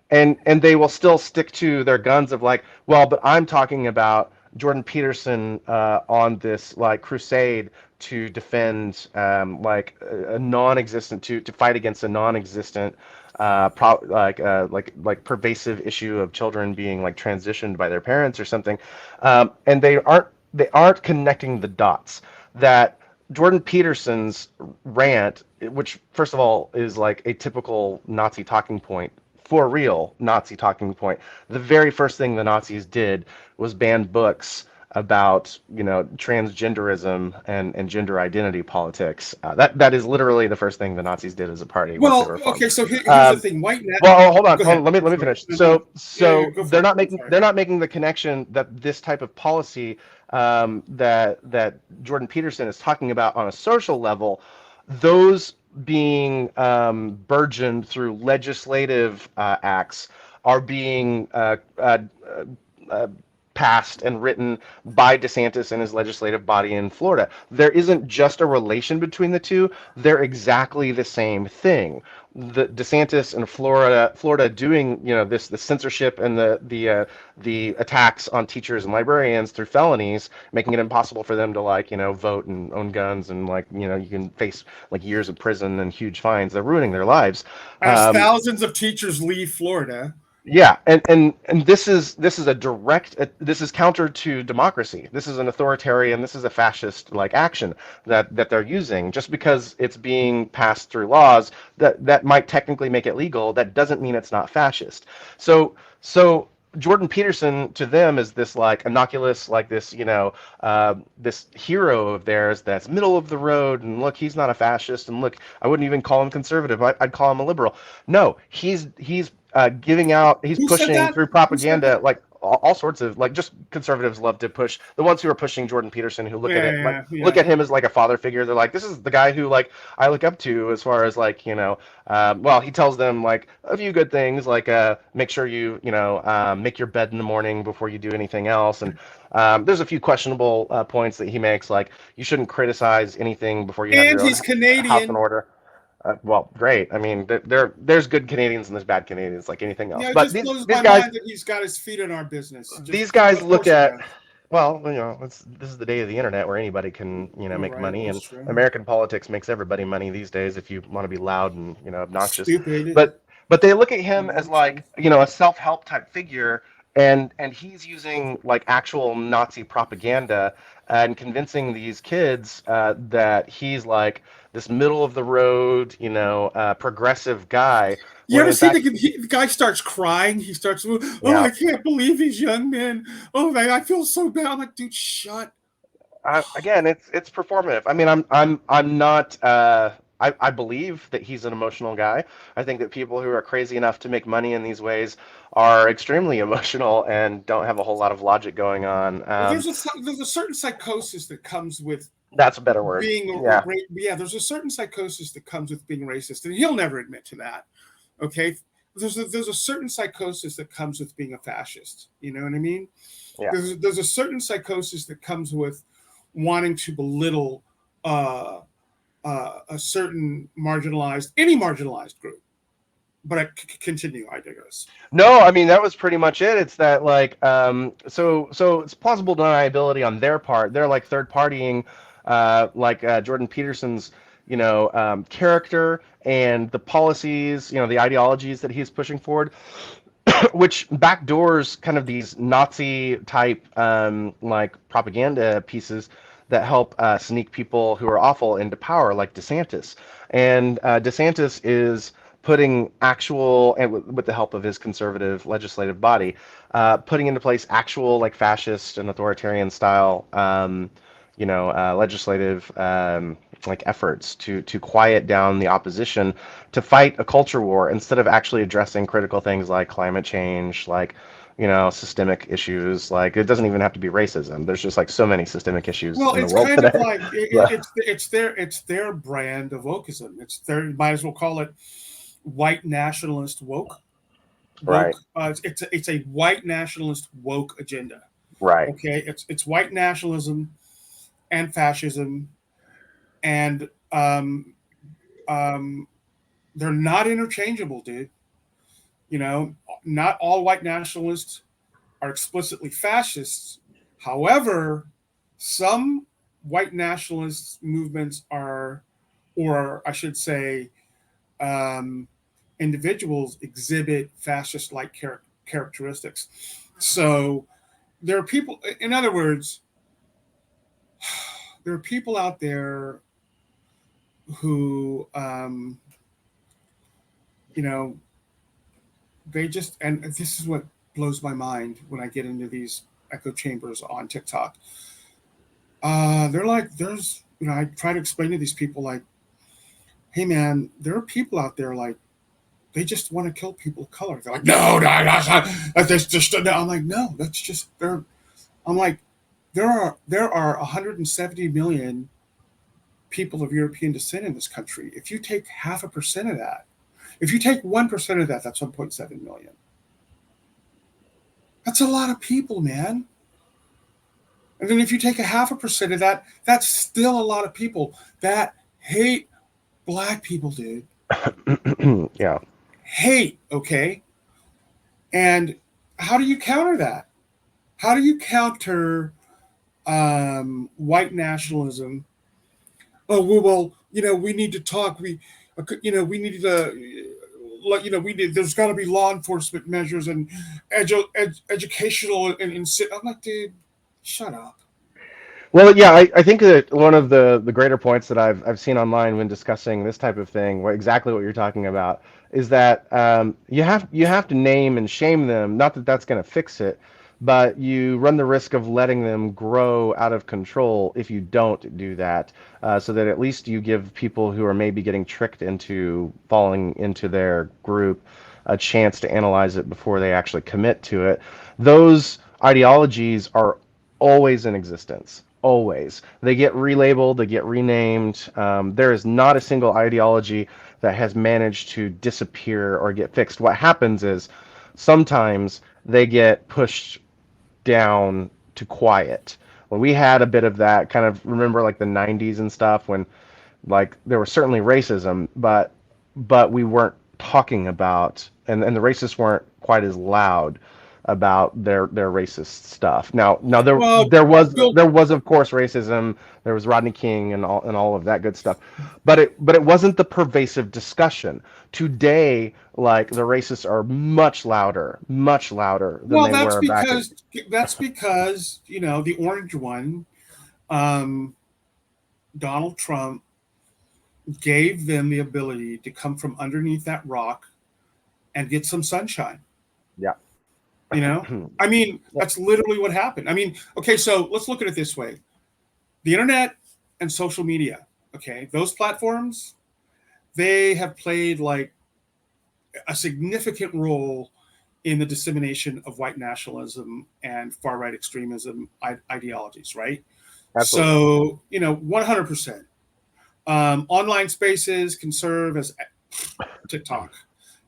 And they will still stick to their guns of like, well, but I'm talking about Jordan Peterson on this like crusade to defend like a non-existent, to fight against a non-existent like pervasive issue of children being like transitioned by their parents or something. And they aren't connecting the dots that Jordan Peterson's rant, which first of all is like a typical Nazi talking point, for real Nazi talking point. The very first thing the Nazis did was ban books about transgenderism and gender identity politics. That is literally the first thing the Nazis did as a party once they Well, were formed. okay. So here's the Um, thing. White net. well, hold on, Go hold ahead. on. Let me Sorry. finish. No, no. Yeah, So go they're for it. not I'm making sorry. they're not making the connection that this type of policy that Jordan Peterson is talking about on a social level, those being burgeoned through legislative acts, are being uh, passed and written by DeSantis and his legislative body in Florida. There isn't just a relation between the two; they're exactly the same thing. The DeSantis and Florida doing this, the censorship and the attacks on teachers and librarians through felonies, making it impossible for them to like vote and own guns, and like you can face like years of prison and huge fines. They're ruining their lives. As Um, thousands of teachers leave Florida. Yeah, and this is a direct this is counter to democracy. This is an authoritarian, this is a fascist like action that they're using. Just because it's being passed through laws that might technically make it legal, that doesn't mean it's not fascist. So Jordan Peterson to them is this like innocuous, like this, this hero of theirs that's middle of the road, and look, he's not a fascist, and look, I wouldn't even call him conservative. I'd call him a liberal. No, he's giving out, he's Who said pushing that? through Who said propaganda that? like all sorts of like just conservatives love to push the ones who are pushing Jordan Peterson who look at Yeah, it like yeah, look yeah. at him as like a father figure. They're like, this is the guy who like I look up to as far as like well, he tells them like a few good things like make sure make your bed in the morning before you do anything else, and there's a few questionable points that he makes, like you shouldn't criticize anything before you have And your own he's house in Canadian. order. Well, great. I mean, there's good Canadians and there's bad Canadians, like anything else. It But just these blows these my guys mind that he's got his feet in our business. these Just, guys of look course he at, does. well, this is the day of the internet where anybody can You're make right. money, That's and true. American politics makes everybody money these days if you want to be loud and obnoxious. Stupid. But they look at him Yeah, as that's true. like a self-help type figure, and he's using like actual Nazi propaganda and convincing these kids that he's like this middle of the road, progressive guy, You when ever in see fact, the guy starts crying? He starts, oh, yeah. I can't believe these young men. Oh, man, I feel so bad. I'm like, dude, shut. Again, it's performative. I mean, I'm not. I believe that he's an emotional guy. I think that people who are crazy enough to make money in these ways are extremely emotional and don't have a whole lot of logic going on. Well, there's a certain psychosis that comes with That's a better word. being Yeah, yeah. There's a certain psychosis that comes with being racist, and he'll never admit to that. Okay, there's a certain psychosis that comes with being a fascist. You know what I mean? yeah. There's a certain psychosis that comes with wanting to belittle uh, a certain marginalized any marginalized group. But continue. I digress. No, I mean that was pretty much it. It's that like so it's plausible deniability on their part. They're like third partying Jordan Peterson's character and the policies, the ideologies that he's pushing forward, which backdoors kind of these Nazi type like propaganda pieces that help sneak people who are awful into power, like DeSantis. And DeSantis is putting actual, and with the help of his conservative legislative body, putting into place actual like fascist and authoritarian style, legislative like efforts to quiet down the opposition, to fight a culture war instead of actually addressing critical things like climate change, like systemic issues. Like it doesn't even have to be racism. There's just like so many systemic issues Well, in the it's world kind of today. like But, it's their brand of wokeism. It's their might as well call it white nationalist woke. right, It's a white nationalist woke agenda. right. Okay, it's white nationalism and fascism, and um, they're not interchangeable, dude. You know, not all white nationalists are explicitly fascists. However, some white nationalist movements are, or I should say, um, individuals exhibit fascist like characteristics. So there are people, in other words, there are people out there who, you know, they just, and this is what blows my mind when I get into these echo chambers on TikTok. They're like, I try to explain to these people, like, hey man, there are people out there like they just want to kill people of color. They're like, no, no, that's just. No. I'm like, no, that's just. I'm like, there are 170 million people of European descent in this country. If you take 0.5% of that, if you take 1% of that, that's 1.7 million. That's a lot of people, man. And then if you take 0.5% of that, that's still a lot of people that hate black people, dude. Yeah. Hate, okay? And how do you counter that? How do you counter white nationalism? Oh, well, we need to talk. We need to like, we did. There's got to be law enforcement measures and educational and I'm like, dude, shut up. Well, yeah, I think that one of the greater points that I've seen online when discussing this type of thing, exactly what you're talking about, is that you have to name and shame them. Not that that's going to fix it, but you run the risk of letting them grow out of control if you don't do that. So that at least you give people who are maybe getting tricked into falling into their group a chance to analyze it before they actually commit to it. Those ideologies are always in existence. Always. They get relabeled, they get renamed. There is not a single ideology that has managed to disappear or get fixed. What happens is sometimes they get pushed down to quiet. Well, we had a bit of that kind of, remember, like the 90s and stuff, when like there was certainly racism, but we weren't talking about, and the racists weren't quite as loud about their racist stuff. Now there Well, there was Bill, there was of course racism. There was Rodney King and all of that good stuff, but it wasn't the pervasive discussion. Today, like the racists are much louder than well, they were back in. that's because the orange one, um, Donald Trump, gave them the ability to come from underneath that rock and get some sunshine. Yeah. You know, I mean, that's literally what happened. I mean, okay, so let's look at it this way: the internet and social media. Okay, those platforms, they have played like a significant role in the dissemination of white nationalism and far right extremism ideologies, right? Absolutely. So, 100%. Online spaces can serve as TikTok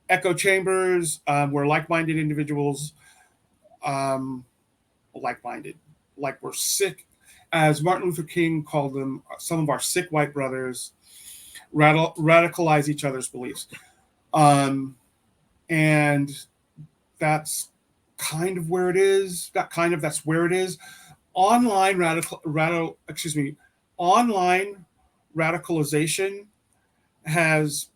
echo chambers where like-minded individuals, um, like-minded, like we're sick, as Martin Luther King called them, some of our sick white brothers radicalize each other's beliefs. Um, and that's kind of where it is. That's where it is. Online excuse me, online radicalization has,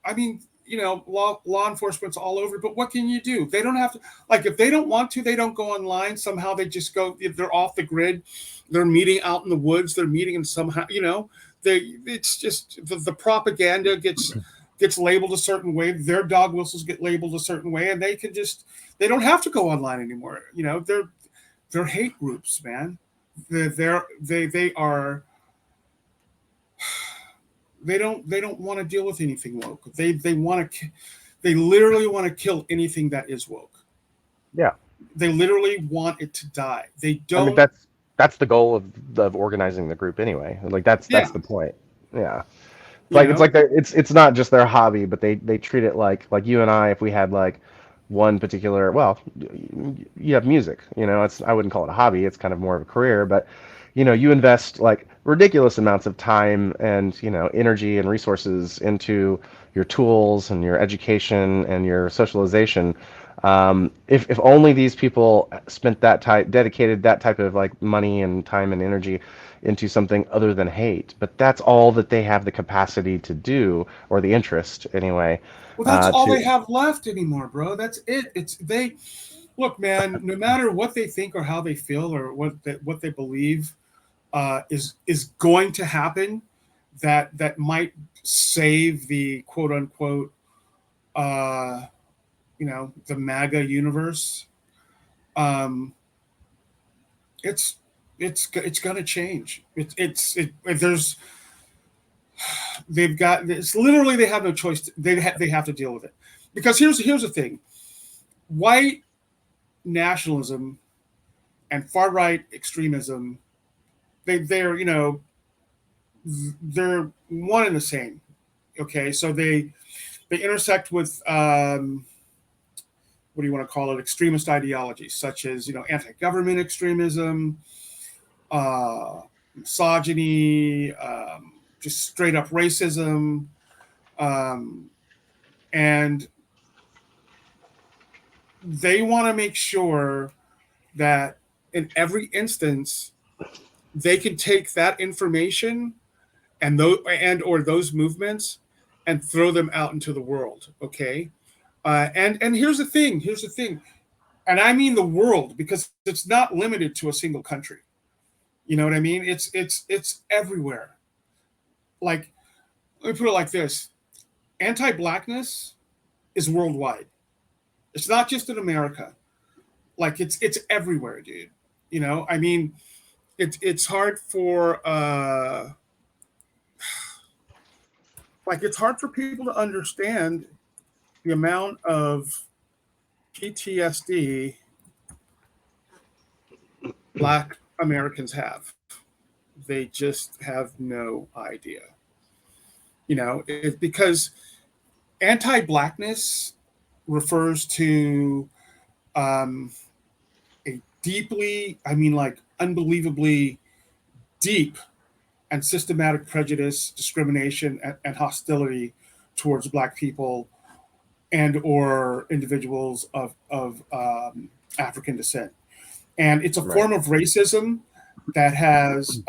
I mean, law enforcement's all over, but what can you do? They don't have to, like, if they don't want to, they don't go online. Somehow they just go, if they're off the grid, they're meeting out in the woods, they're meeting and somehow, it's just the propaganda gets labeled a certain way. Their dog whistles get labeled a certain way, and they don't have to go online anymore. They're hate groups, man. They are they don't want to deal with anything woke. They literally want to kill anything that is woke. Yeah. They literally want it to die. They I mean, don't. that's the goal of organizing the group anyway. Like that's Yeah, the point. Yeah. you It's know. like it's not just their hobby, but they treat it like you and I, if we had like one particular, well, you have music, it's, I wouldn't call it a hobby, it's kind of more of a career, but you invest like ridiculous amounts of time and energy and resources into your tools and your education and your socialization. If only these people spent dedicated that type of like money and time and energy into something other than hate, but that's all that they have the capacity to do, or the interest anyway. Well, that's all To they have left anymore, bro. That's it. It's they look, man. No matter what they think or how they feel or what they believe is going to happen, that might save the quote unquote uh, the MAGA universe. Um, it's it's gonna change. There's they've got it's literally they have no choice. They have to deal with it because here's the thing: white nationalism and far right extremism, they're one and the same. Okay, so they intersect with what do you want to call it, extremist ideologies such as anti-government extremism, uh, misogyny, just straight up racism, um, and they want to make sure that in every instance they can take that information and those or those movements and throw them out into the world. Okay, And here's the thing. Here's the thing. And I mean the world, because it's not limited to a single country. You know what I mean? It's everywhere. Like, let me put it like this: anti-blackness is worldwide. It's not just in America. Like, it's everywhere, dude. You know, I mean, it's hard for it's hard for people to understand the amount of PTSD Black Americans have. They just have no idea. You know, it's because anti-blackness refers to um, a deeply, I mean, like unbelievably deep and systematic prejudice, discrimination, and hostility towards Black people and or individuals of African descent. And it's a Right. form of racism that has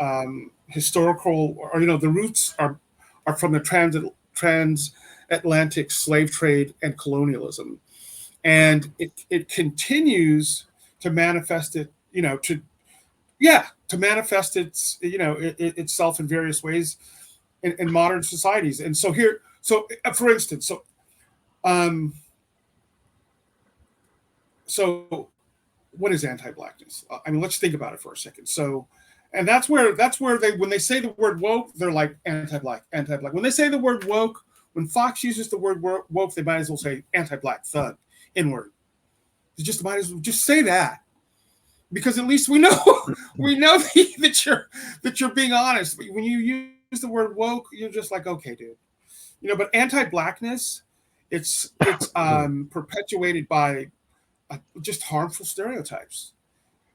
historical, or the roots are from the transatlantic slave trade and colonialism, and it continues to manifest it, to yeah, to manifest itself in various ways in modern societies. And so here, for instance, um, so what is anti-blackness? I mean, let's think about it for a second. So, and that's where they, when they say the word woke, they're like anti-black, anti-black. When they say the word woke, when Fox uses the word woke, they might as well say anti-black, thug, inward. They just might as well just say that, because at least we know we know that you're being honest. But when you use the word woke, you're just like, okay, dude. But anti-blackness, it's perpetuated by just harmful stereotypes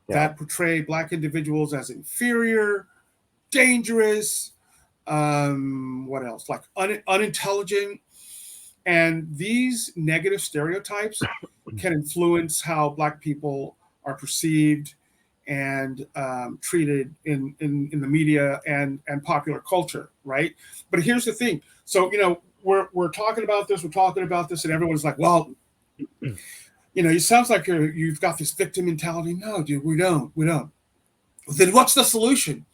Yeah. that portray Black individuals as inferior, dangerous, what else? Like unintelligent. And these negative stereotypes can influence how Black people are perceived and treated in the media and popular culture, right? But here's the thing. So, we're talking about this, and everyone's like, well, it sounds like you've got this victim mentality. No, dude, we don't. Then what's the solution?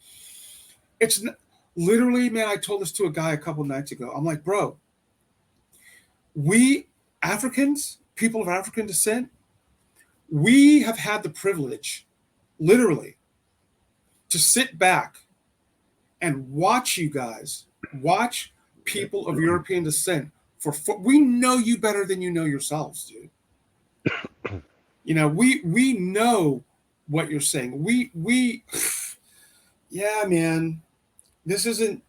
It's literally, man. I told this to a guy a couple nights ago. I'm like, bro, we Africans, people of African descent, we have had the privilege, literally, to sit back and watch you guys, watch people of European descent. We know you better than you know yourselves, dude. We know what you're saying. Yeah, man. This isn't,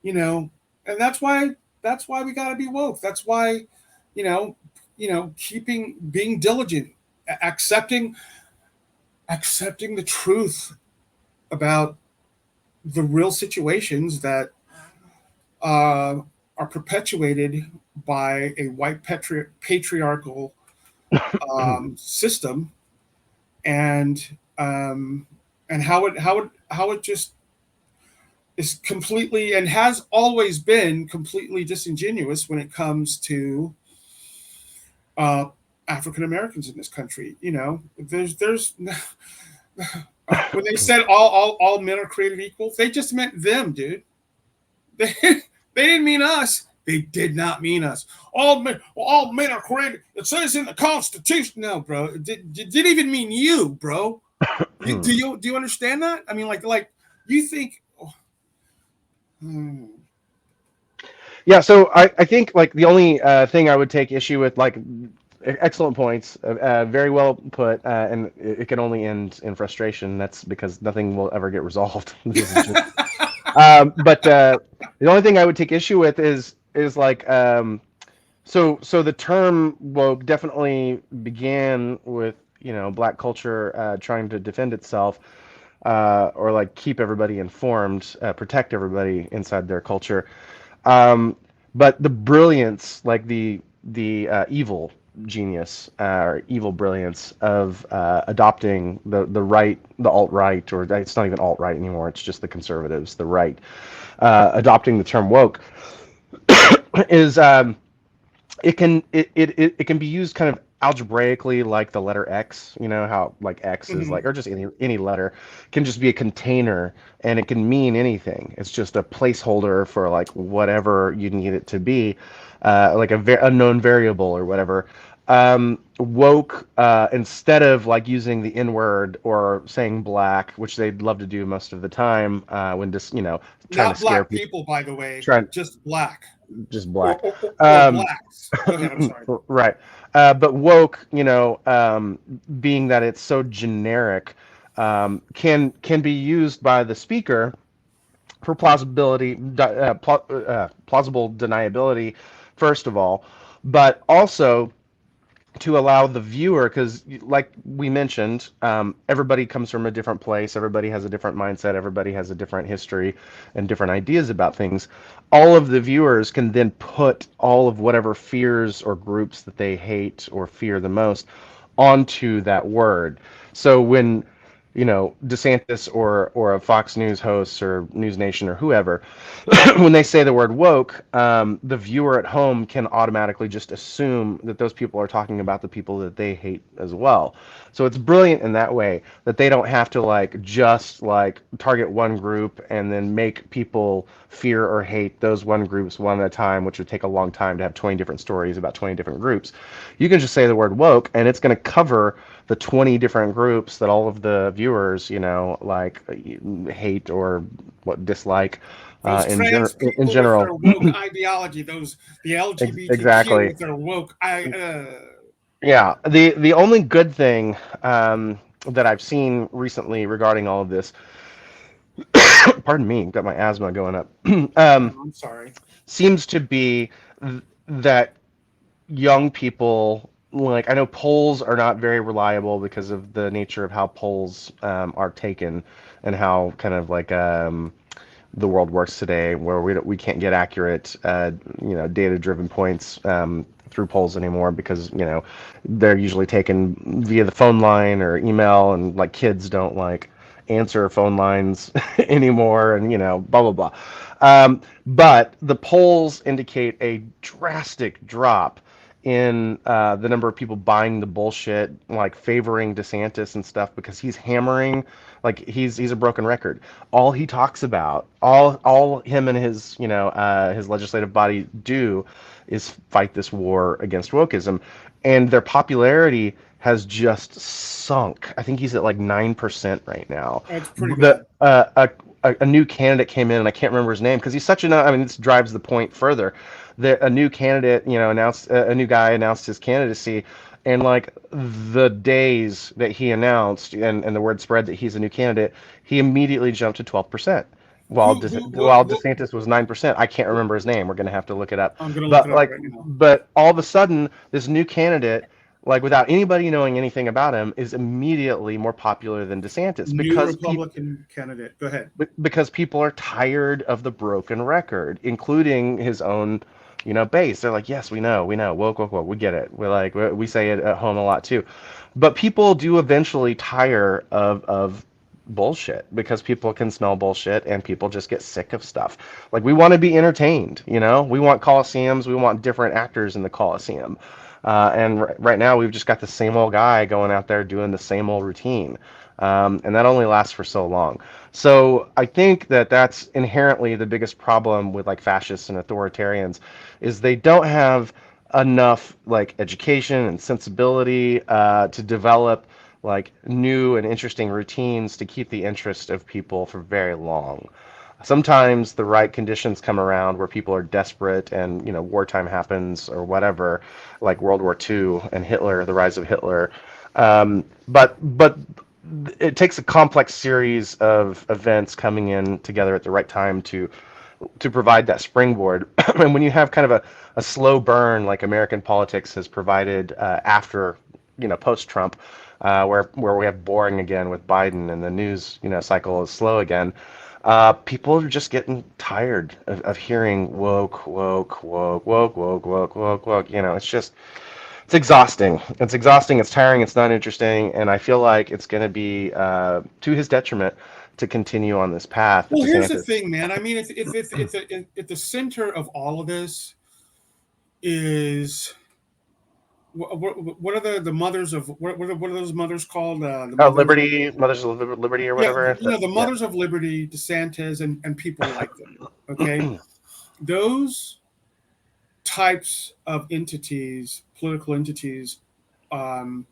and that's why we got to be woke. That's why, you know, keeping being diligent, accepting accepting the truth about the real situations that uh, are perpetuated by a white patriarchal system, and um, and how it just is completely, and has always been completely, disingenuous when it comes to uh, African Americans in this country. There's when they said all men are created equal, they just meant them, dude. They didn't mean us. They did not mean us. All men are created. It says in the Constitution. No, bro. It didn't even mean you, bro. Do you understand that? I mean, like you think. Oh, hmm. Yeah, so I think like the only thing I would take issue with, like, excellent points, very well put, and it can only end in frustration. That's because nothing will ever get resolved. This is just, but the only thing I would take issue with is like, so the term woke definitely began with, Black culture trying to defend itself, or like keep everybody informed, protect everybody inside their culture. Um, but the brilliance, like the evil genius, or evil brilliance of adopting the right, the alt right, or it's not even alt right anymore. It's just the conservatives, the right, adopting the term woke is it can be used kind of algebraically, like the letter X. You know how like X is Hmm. like, or just any letter can just be a container, and it can mean anything. It's just a placeholder for like whatever you need it to be, like a unknown variable or whatever. Woke, instead of like using the N word or saying black, which they'd love to do most of the time, when just trying to Not scare black people, people, by the way, trying just black just or black. or, or, or Um, blacks. Go ahead. I'm sorry. Right. But woke, being that it's so generic, can be used by the speaker for plausible deniability, first of all, but also to allow the viewer, because like we mentioned, everybody comes from a different place, everybody has a different mindset, everybody has a different history and different ideas about things. All of the viewers can then put all of whatever fears or groups that they hate or fear the most onto that word. So when DeSantis or a Fox News host or News Nation or whoever, when they say the word woke, the viewer at home can automatically just assume that those people are talking about the people that they hate as well. So it's brilliant in that way that they don't have to like just like target one group and then make people fear or hate those one groups one at a time, which would take a long time to have 20 different stories about 20 different groups. You can just say the word woke, and it's going to cover the 20 different groups that all of the viewers, like hate or what dislike, Those trans in people with general. their woke ideology, those the LGBTQ Exactly. with their woke. I Yeah. The only good thing, that I've seen recently regarding all of this, pardon me, got my asthma going up, I'm sorry. seems to be that young people, like, I know polls are not very reliable because of the nature of how polls, are taken, and how kind of like, the world works today, where we can't get accurate, data driven points, through polls anymore, because they're usually taken via the phone line or email, and like kids don't like answer phone lines anymore, and blah blah blah. But the polls indicate a drastic drop in, the number of people buying the bullshit, like favoring DeSantis and stuff, because he's hammering, like he's a broken record. All he talks about, all him and his his legislative body do, is fight this war against wokeism, and their popularity has just sunk. I think he's at like 9% right now. That's pretty The bad. a new candidate came in, and I can't remember his name because he's such a. I mean, this drives the point further. A new candidate, announced, a new guy announced his candidacy, and like the days that he announced, and the word spread that he's a new candidate, he immediately jumped to 12%. While Who DeSantis was 9%. I can't remember his name. We're gonna have to look it up. I'm gonna look it But up like, right now. but all of a sudden, this new candidate, like without anybody knowing anything about him, is immediately more popular than DeSantis, New Republican candidate. Go ahead. because people are tired of the broken record, including his own, base. They're like, yes, we know, woke, woke, woke, we get it. We're like, we say it at home a lot too, but people do eventually tire of bullshit, because people can smell bullshit, and people just get sick of stuff. Like, we want to be entertained, we want coliseums, we want different actors in the coliseum, and right now we've just got the same old guy going out there doing the same old routine, and that only lasts for so long. So I think that that's inherently the biggest problem with like fascists and authoritarians, is they don't have enough like education and sensibility, to develop like new and interesting routines to keep the interest of people for very long. Sometimes the right conditions come around where people are desperate, and wartime happens or whatever, like World War II and Hitler, the rise of Hitler. But it takes a complex series of events coming in together at the right time to provide that springboard. And when you have kind of a slow burn, like American politics has provided, after, post Trump, where we have boring again with Biden, and the news, cycle is slow again. People are just getting tired of hearing woke, woke, woke, woke, woke, woke, woke, woke. It's exhausting. It's exhausting. It's tiring. It's not interesting. And I feel like it's going to be, to his detriment, to continue on this path that Well, here's the DeSantis. thing, man. I mean, if the center of all of this is what are the mothers of what are those mothers called? The Oh, mothers, Liberty, Mothers of Liberty or yeah, whatever. the Yeah. mothers of liberty, DeSantis, and people like them. Okay, those types of entities, political entities, um,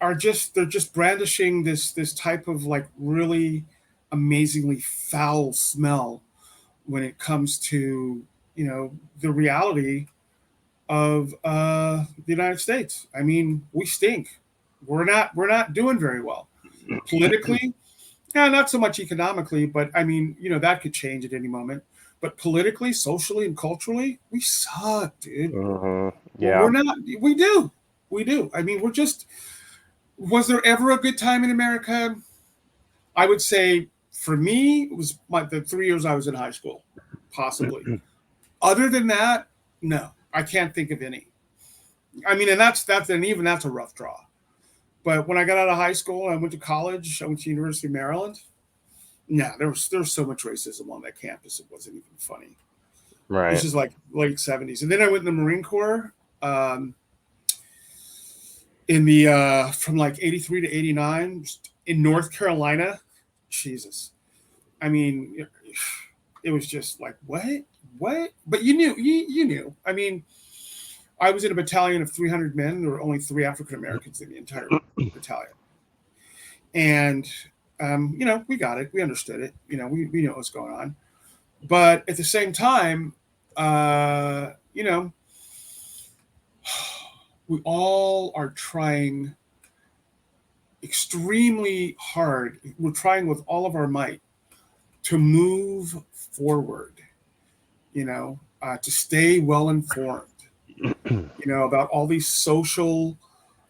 are just they're just brandishing this type of like really amazingly foul smell when it comes to the reality of the United States. I mean, we stink. We're not doing very well politically. Yeah, not so much economically, but I mean, that could change at any moment. But politically, socially, and culturally, we suck, dude. We're Yeah. not. We do. I mean, we're just. Was there ever a good time in America? I would say for me, it was the 3 years I was in high school, possibly. Other than that, no, I can't think of any. I mean, and even that's a rough draw. But when I got out of high school, I went to college. I went to University of Maryland. Yeah, there was so much racism on that campus. It wasn't even funny. This Right. is like late 70s, and then I went in the Marine Corps um, in the from like '83 to '89 in North Carolina. Jesus, I mean, it was just like what? But you knew. I mean, I was in a battalion of 300 men. There were only 3 African Americans in the entire battalion, and we got it. We understood it. We know what was going on. But at the same time, uh, you know, we all are trying extremely hard. We're trying with all of our might to move forward. To stay well informed. About all these social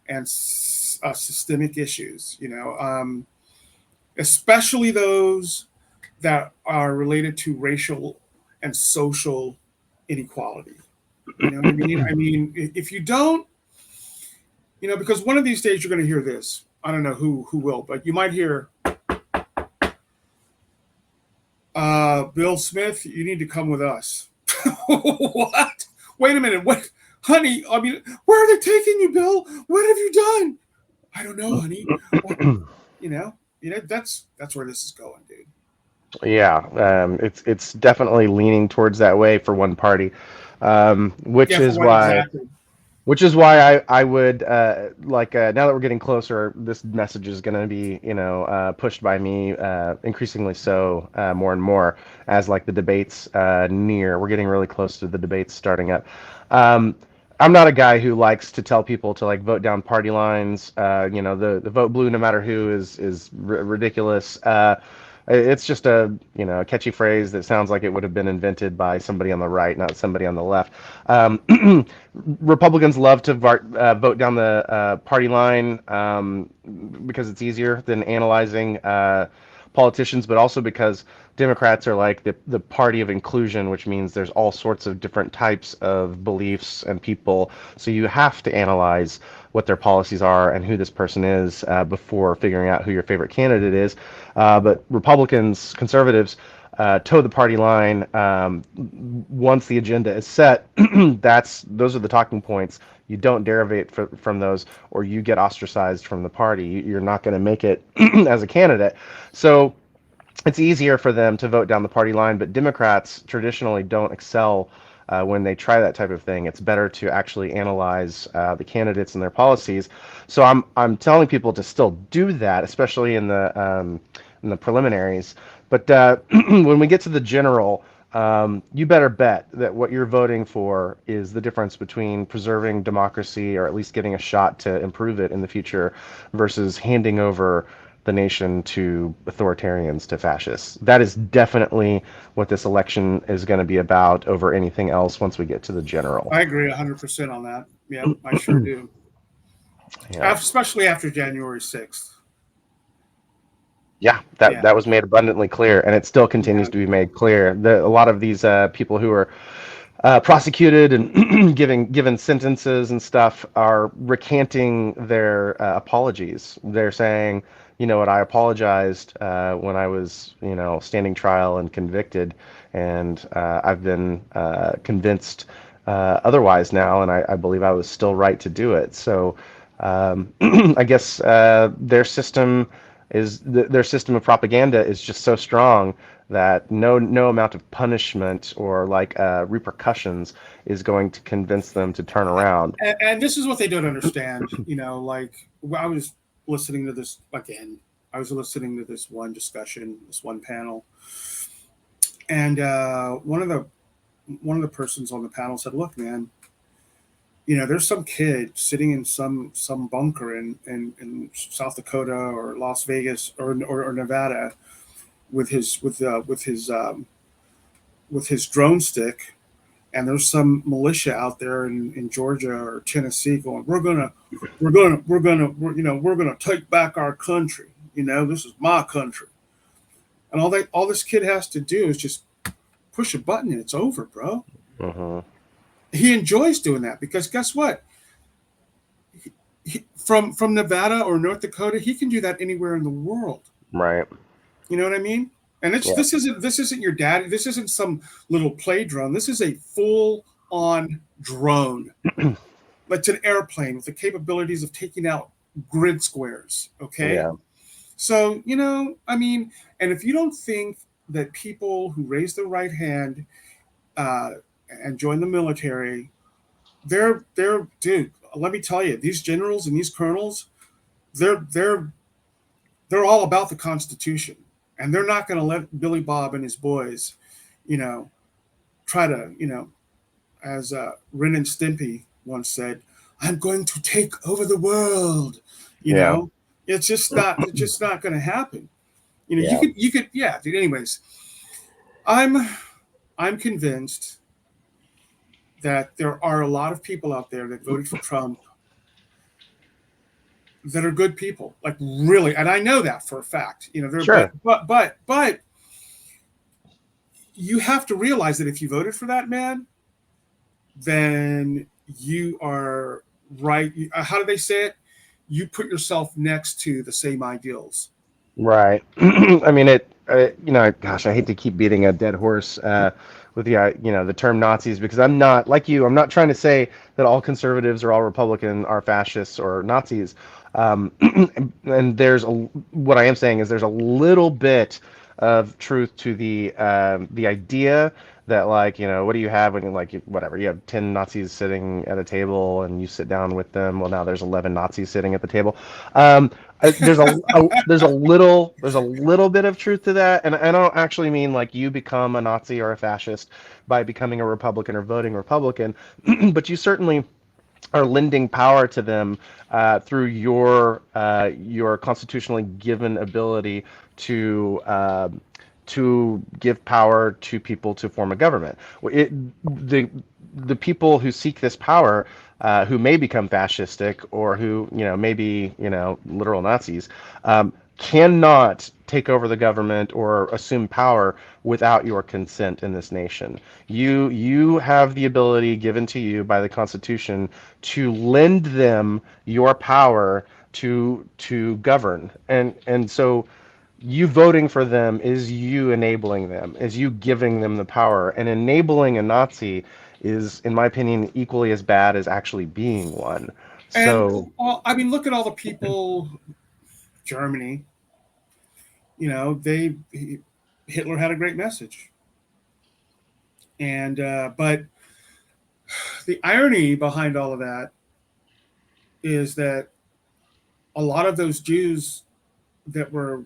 and systemic issues. Especially those that are related to racial and social inequality. You know what I mean? I mean, if you don't, because one of these days you're going to hear this. I don't know who will, but you might hear, Bill Smith, you need to come with us. What? Wait a minute. What, honey? I mean, where are they taking you, Bill? What have you done? I don't know, honey. What? You know, that's where this is going, dude. Yeah, it's definitely leaning towards that way for one party, which Yeah, for is what why exactly? I would like now that we're getting closer, this message is going to be pushed by me increasingly so more and more as like the debates near. We're getting really close to the debates starting up. Um, I'm not a guy who likes to tell people to like vote down party lines. The vote blue no matter who is ridiculous. It's just a catchy phrase that sounds like it would have been invented by somebody on the right, not somebody on the left. Republicans love to vote down the party line because it's easier than analyzing politicians, but also because Democrats are like the party of inclusion, which means there's all sorts of different types of beliefs and people. So you have to analyze what their policies are and who this person is before figuring out who your favorite candidate is. But Republicans, conservatives, toe the party line. Once the agenda is set, those are the talking points. You don't derivate from those, or you get ostracized from the party. You're not going to make it as a candidate. So it's easier for them to vote down the party line, but Democrats traditionally don't excel when they try that type of thing. It's better to actually analyze the candidates and their policies. So I'm telling people to still do that, especially in the preliminaries. But when we get to the general, you better bet that what you're voting for is the difference between preserving democracy or at least getting a shot to improve it in the future versus handing over the nation to authoritarians, to fascists. That is definitely what this election is going to be about over anything else once we get to the general. I agree 100% on that. Yep, I sure do. Yeah. Especially after January 6th. Yeah, that Yeah, that was made abundantly clear, and it still continues yeah. to be made clear. A lot of these people who are prosecuted and given sentences and stuff are recanting their apologies. They're saying, you know what, I apologized when I was, standing trial and convicted, and I've been convinced otherwise now, and I believe I was still right to do it. So I guess their system of propaganda is just so strong that no amount of punishment or like repercussions is going to convince them to turn around. And this is what they don't understand. Like I was listening to this again. I was listening to this one discussion, this one panel, and one of the persons on the panel said, "Look, man, there's some kid sitting in some bunker in South Dakota or Las Vegas or Nevada with his drone stick, and there's some militia out there in Georgia or Tennessee going, we're gonna take back our country. This is my country." And all this kid has to do is just push a button and it's over, bro. Hmm. He enjoys doing that because guess what? From Nevada or North Dakota, he can do that anywhere in the world. Right. You know what I mean? And Yeah. this isn't your dad. This isn't some little play drone. This is a full on drone. It's an airplane with the capabilities of taking out grid squares. Okay, Yeah. so I mean, and if you don't think that people who raise their right hand uh, and join the military, they're dude. Let me tell you, these generals and these colonels, they're they're they're all about the Constitution, and they're not going to let Billy Bob and his boys, you know, try to, as Ren and Stimpy once said, "I'm going to take over the world." You Yeah. know, it's just not going to happen. You Yeah. could, yeah. Dude, anyways, I'm I'm convinced that there are a lot of people out there that voted for Trump that are good people, like really, and I know that for a fact. They're Sure. but you have to realize that if you voted for that man, then you are right. How do they say it? You put yourself next to the same ideals. Right. I mean, gosh, I hate to keep beating a dead horse with the term Nazis because I'm not like you. I'm not trying to say that all conservatives or all Republican are fascists or Nazis. And what I am saying is there's a little bit of truth to the idea that like what do you have when whatever you have 10 Nazis sitting at a table and you sit down with them. Well, now there's 11 Nazis sitting at the table. Um, there's a little bit of truth to that, and I don't actually mean like you become a Nazi or a fascist by becoming a Republican or voting Republican, but you certainly are lending power to them through your constitutionally given ability to give power to people to form a government. The people who seek this power, who may become fascistic or who may be literal Nazis, cannot take over the government or assume power without your consent in this nation. You have the ability given to you by the Constitution to lend them your power to govern, and so you voting for them is you enabling them, is you giving them the power. And enabling a Nazi is, in my opinion, equally as bad as actually being one. And So, I mean, look at all the people. Germany, they Hitler had a great message, and but the irony behind all of that is that a lot of those Jews that were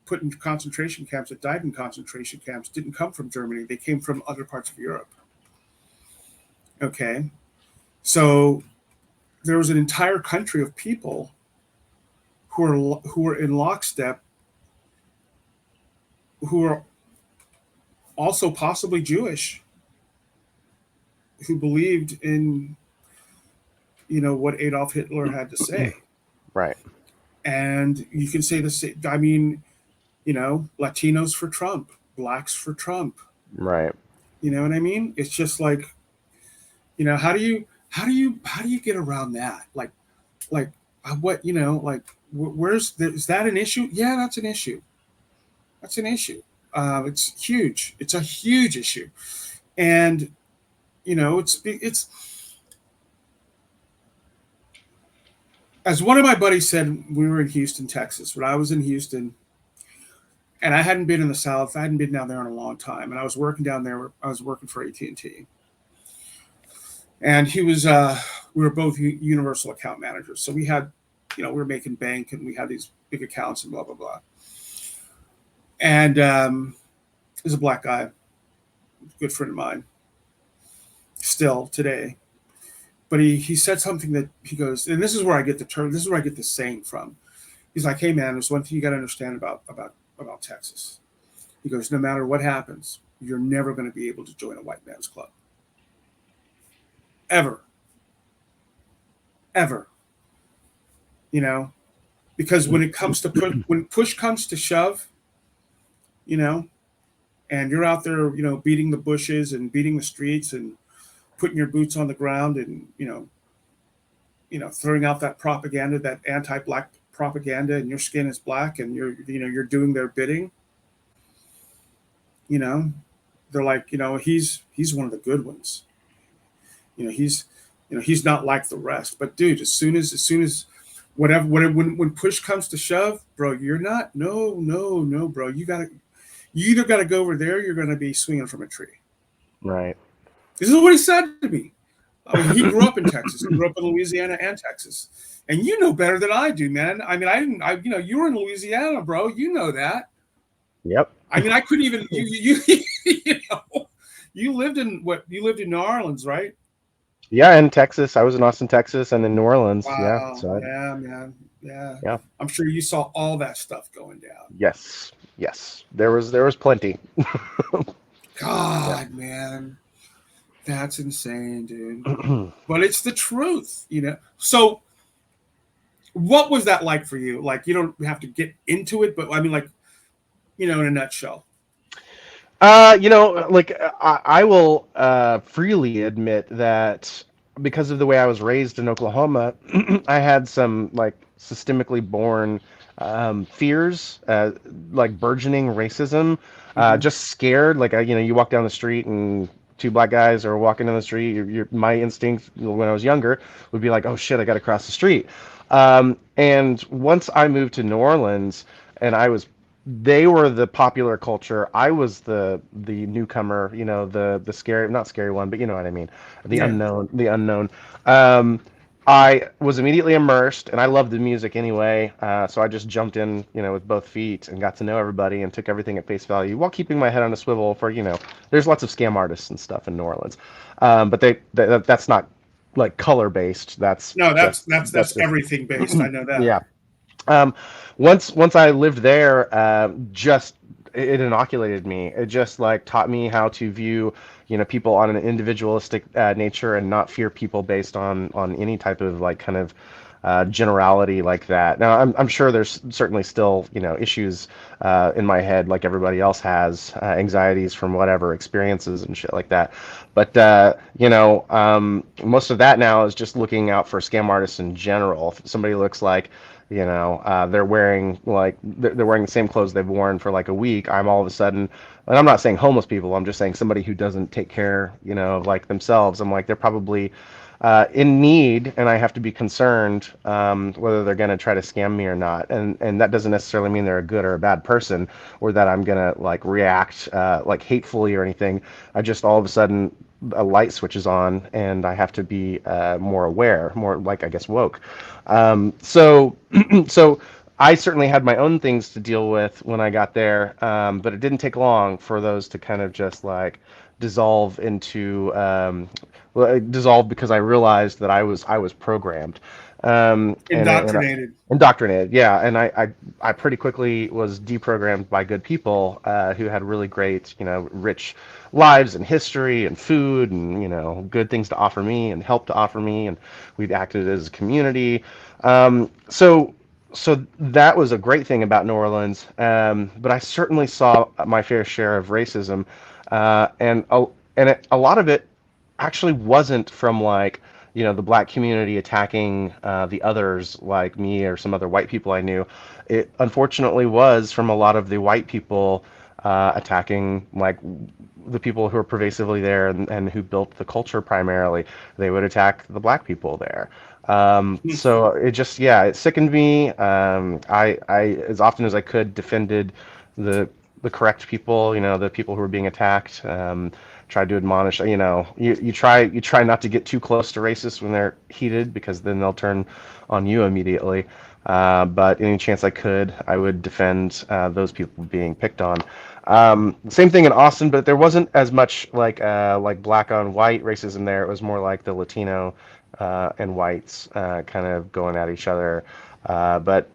put in concentration camps, that died in concentration camps, didn't come from Germany. They came from other parts of Europe. Okay, so there was an entire country of people who are in lockstep, who are also possibly Jewish, who believed in what Adolf Hitler had to say. right, And you can say the same. I mean, Latinos for Trump, blacks for Trump. right. You know what I mean? It's just like, how do you get around that? Like what like is that an issue? Yeah, that's an issue. That's an issue. It's huge. It's a huge issue, and it's as one of my buddies said. We were in Houston, Texas. When I was in Houston, and I hadn't been in the South. I hadn't been down there in a long time, and I was working down there. I was working for AT&T, and he was. We were both universal account managers, so we had, we were making bank, and we had these big accounts and blah blah blah. And he's a black guy, good friend of mine, still today. But he said something that he goes, and this is where I get the term. This is where I get the saying from. He's like, "Hey man, there's one thing you got to understand about Texas." He goes, "No matter what happens, you're never going to be able to join a white man's club, ever, ever." You know, because when it comes to when push comes to shove, you know, and you're out there, beating the bushes and beating the streets and putting your boots on the ground and throwing out that propaganda, that anti-black propaganda, and your skin is black, and you're doing their bidding. You know, they're like, he's one of the good ones. He's he's not like the rest. But dude, as soon as whatever when push comes to shove, bro, you're not. No, no, no, bro. You either got to go over there, or you're going to be swinging from a tree. Right. This is what he said to me. I mean, he grew up in Texas. He grew up in Louisiana and Texas, and you know better than I do, man. I mean, I didn't. You were in Louisiana, bro. You know that. Yep. I mean, I couldn't even. You know, you lived in what? You lived in New Orleans, right? Yeah, in Texas. I was in Austin, Texas, and in New Orleans. Yeah. Wow. So Yeah, man. Yeah. yeah. I'm sure you saw all that stuff going down. Yes. Yes. There was plenty. Yeah. God, man, that's insane, dude. But it's the truth. So, what was that like for you? Like, you don't have to get into it, but I mean, like, in a nutshell. Like I will freely admit that because of the way I was raised in Oklahoma, I had some like systemically born fears, like burgeoning racism, Hmm. just scared. Like you walk down the street and two black guys are walking down the street. My instinct when I was younger would be like, oh shit, I got to cross the street. And once I moved to New Orleans, and they were the popular culture. I was the newcomer, the scary, not scary one, but you know what I mean, the Yeah. unknown, the unknown. Um, I was immediately immersed, and I loved the music anyway. So I just jumped in, with both feet and got to know everybody and took everything at face value while keeping my head on a swivel for, there's lots of scam artists and stuff in New Orleans, but that's not like color based. That's No, that's just that's that's that's just everything based. I know that. yeah. Um, once I lived there, just it inoculated me. It just like taught me how to view, people on an individualistic nature and not fear people based on any type of like kind of generality like that. Now, I'm sure there's certainly still, issues in my head like everybody else has, anxieties from whatever experiences and shit like that. But most of that now is just looking out for scam artists in general. If somebody looks like they're wearing they're wearing the same clothes they've worn for like a week. I'm all of a sudden, and I'm not saying homeless people. I'm just saying somebody who doesn't take care, of like themselves. I'm like they're probably in need, and I have to be concerned whether they're going to try to scam me or not. And that doesn't necessarily mean they're a good or a bad person, or that I'm going to like react like hatefully or anything. I just all of a sudden a light switches on, and I have to be more aware, more like I guess woke. So so I certainly had my own things to deal with when I got there, but it didn't take long for those to kind of just like dissolve into well, it dissolved because I realized that I was programmed, and Indoctrinated. indoctrinated. Yeah, and I pretty quickly was deprogrammed by good people who had really great, rich lives and history and food and good things to offer me and help to offer me, and we'd acted as a community. So that was a great thing about New Orleans, but I certainly saw my fair share of racism, a lot of it actually wasn't from like the black community attacking the others like me or some other white people I knew. It unfortunately was from a lot of the white people attacking like the people who are pervasively there and who built the culture primarily, they would attack the black people there. So it just, yeah, it sickened me. I, as often as I could, defended the the correct people, the people who were being attacked. Tried to admonish, you try not to get too close to racists when they're heated because then they'll turn on you immediately. But any chance I could, I would defend those people being picked on. Same thing in Austin, but there wasn't as much like black on white racism there. It was more like the Latino and whites kind of going at each other. But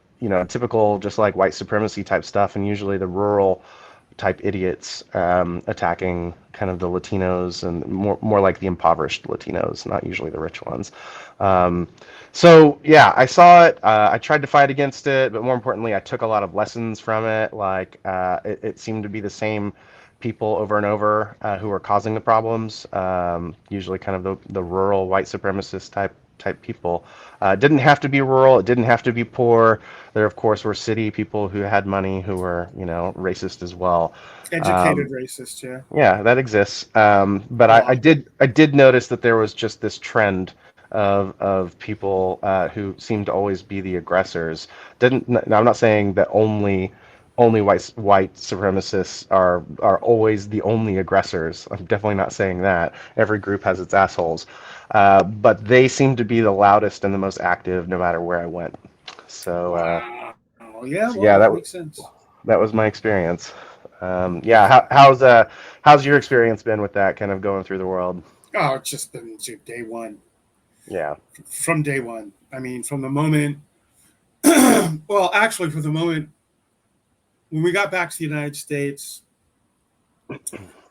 typical just like white supremacy type stuff, and usually the rural type idiots attacking kind of the Latinos and more like the impoverished Latinos, not usually the rich ones. Um, so yeah, I saw it. I tried to fight against it, but more importantly, I took a lot of lessons from it. Like it seemed to be the same people over and over who were causing the problems. Usually, kind of the rural white supremacist type people. It didn't have to be rural. It didn't have to be poor. There, of course, were city people who had money who were, racist as well. Educated Um, racist, yeah. yeah, that exists. But A I lot. did notice that there was just this trend of people who seemed to always be the aggressors. Didn't Now, I'm not saying that only white supremacists are always the only aggressors. I'm definitely not saying that. Every group has its assholes, but they seem to be the loudest and the most active, no matter where I went. So, Wow. Yeah, well, so that yeah, makes sense. that was my experience. Yeah, how's your experience been with that kind of going through the world? Oh, it's just been day one. Yeah. From day one. I mean, from the moment, well, actually, from the moment when we got back to the United States,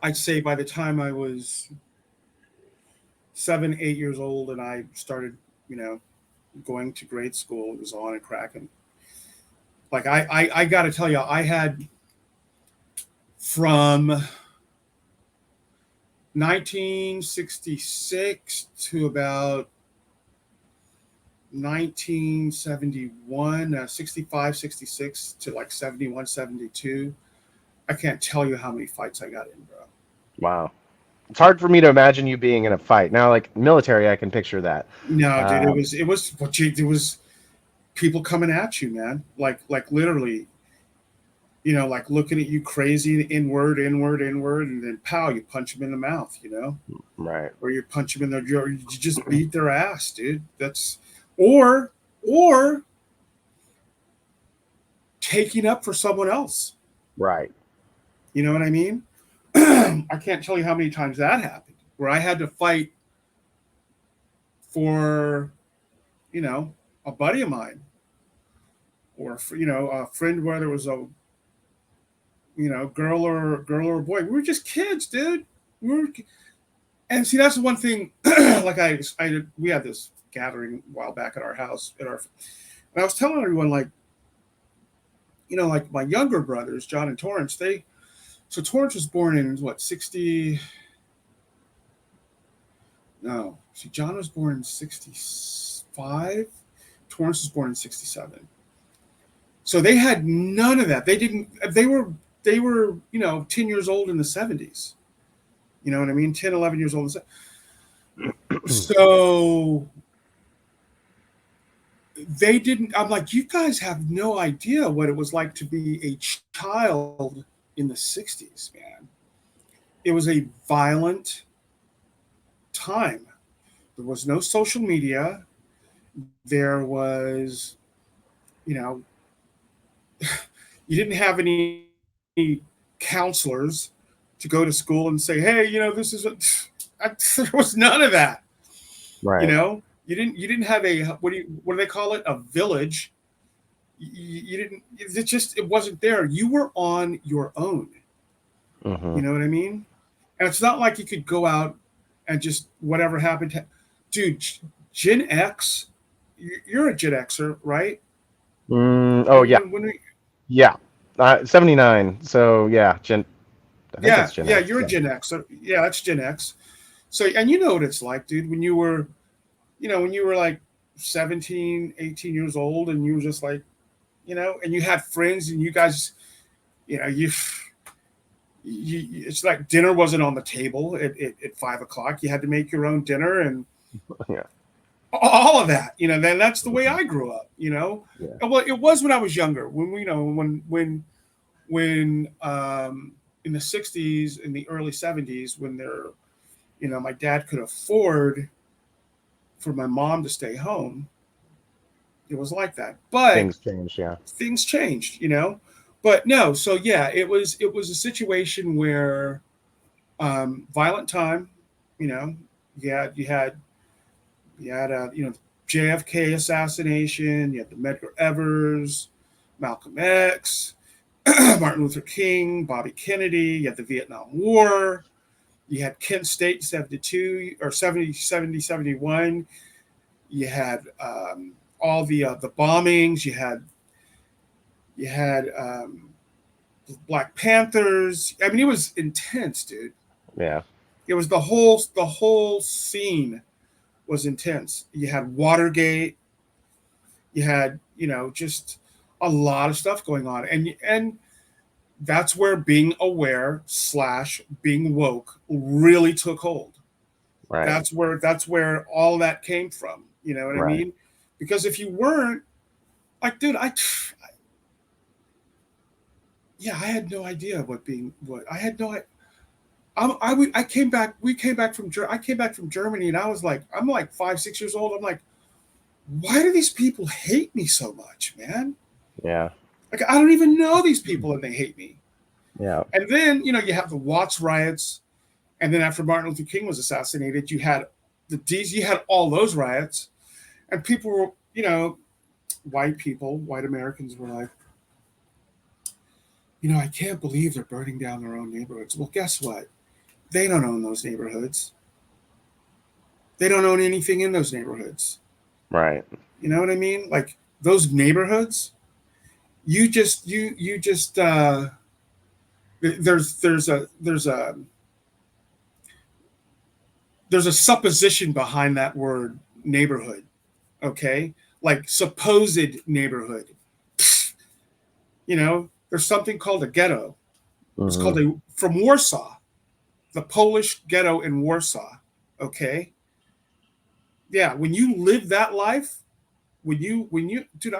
I'd say by the time I was 7, 8 years old and I started, you know, going to grade school, it was on and cracking. Like, I got to tell you, I had from 1966 to about 1971, 65, 66 to like 71, 72. I can't tell you how many fights I got in, bro. Wow. It's hard for me to imagine you being in a fight. Now, like military, I can picture that. No, dude, Um, it was people coming at you, man. Like literally, like looking at you crazy, inward, inward, inward, and then pow, you punch them in the mouth, right. or you punch them in their jaw. You just beat their ass, dude. That's or or taking up for someone else. Right. You know what I mean? I can't tell you how many times that happened where I had to fight for, you know, a buddy of mine or a friend, whether it was a girl or a boy. We were just kids, dude. We were, and see, that's the one thing. Like we had this gathering a while back at our house and I was telling everyone like my younger brothers, John and Torrance. So Torrance was born in what 60. No, see, John was born in 65. Torrance was born in 67. So they had none of that. They didn't. They were 10 years old in the 70s. You know what I mean? 10, 11 years old. So they didn't. I'm like, you guys have no idea what it was like to be a child in the 60s, man. It was a violent time. There was no social media. There was, you know, you didn't have any counselors to go to school and say, hey, this is there was none of that. You Right. know, you didn't have a what do they call it? A village. You didn't. It wasn't there. You were on your own. Hmm. You know what I mean? And it's not like you could go out and just whatever happened to, dude. Gen X, you're a Gen Xer, right? Oh yeah, When we, yeah. 79. So yeah, I think yeah, that's Gen yeah, X. you're a Yeah. Gen X. So, yeah, that's Gen X. So, and you know what it's like, dude, when you were like 17, 18 years old and you were just like, and you had friends and you guys, you know, it's like dinner wasn't on the table at 5 o'clock. You had to make your own dinner and Yeah. all of that. Then that's the way Mhm. I grew up. Yeah. Well, it was when I was younger. When in the '60s, in the early '70s, when my dad could afford for my mom to stay home, it was like that. But Things change. Yeah. things changed. But no, so yeah, it was a situation where violent time. You know, you had JFK assassination. You had the Medgar Evers, Malcolm X, Martin Luther King, Bobby Kennedy. You had the Vietnam War. You had Kent State 72 or 70, 70, 71. You had all the bombings. You had Black Panthers. I mean, it was intense, dude. Yeah. It was the whole scene was intense. You had Watergate. You had just a lot of stuff going on, and that's where being aware slash being woke really took hold. Right. That's where all that came from. You know what I Right. mean? Because if you weren't like, dude, yeah, I had no idea what I had no. I came back. We came back from I came back from Germany, and I'm like 5 6 years old. I'm like, why do these people hate me so much, man? Yeah. Like I don't even know these people, and they hate me. Yeah. And then you have the Watts riots, and then after Martin Luther King was assassinated, you had you had all those riots, and people were white Americans were like, I can't believe they're burning down their own neighborhoods. Well, guess what? They don't own those neighborhoods. They don't own anything in those neighborhoods. Right. You know what I mean? Like those neighborhoods, you just there's a supposition behind that word neighborhood. Okay, like supposed neighborhood. There's something called a ghetto. It's Hmm. called a from Warsaw, the Polish ghetto in Warsaw. Okay, yeah. When you live that life, when you dude,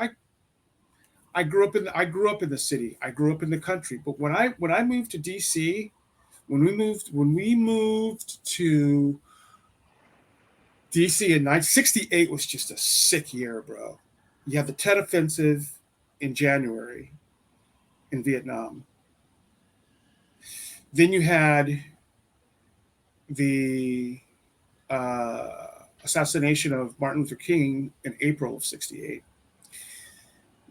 I grew up in the city. I grew up in the country. But when I moved to DC, when we moved to DC in 1968 was just a sick year, bro. You had the Tet Offensive in January in Vietnam. Then you had the uh, assassination of Martin Luther King in April of '68.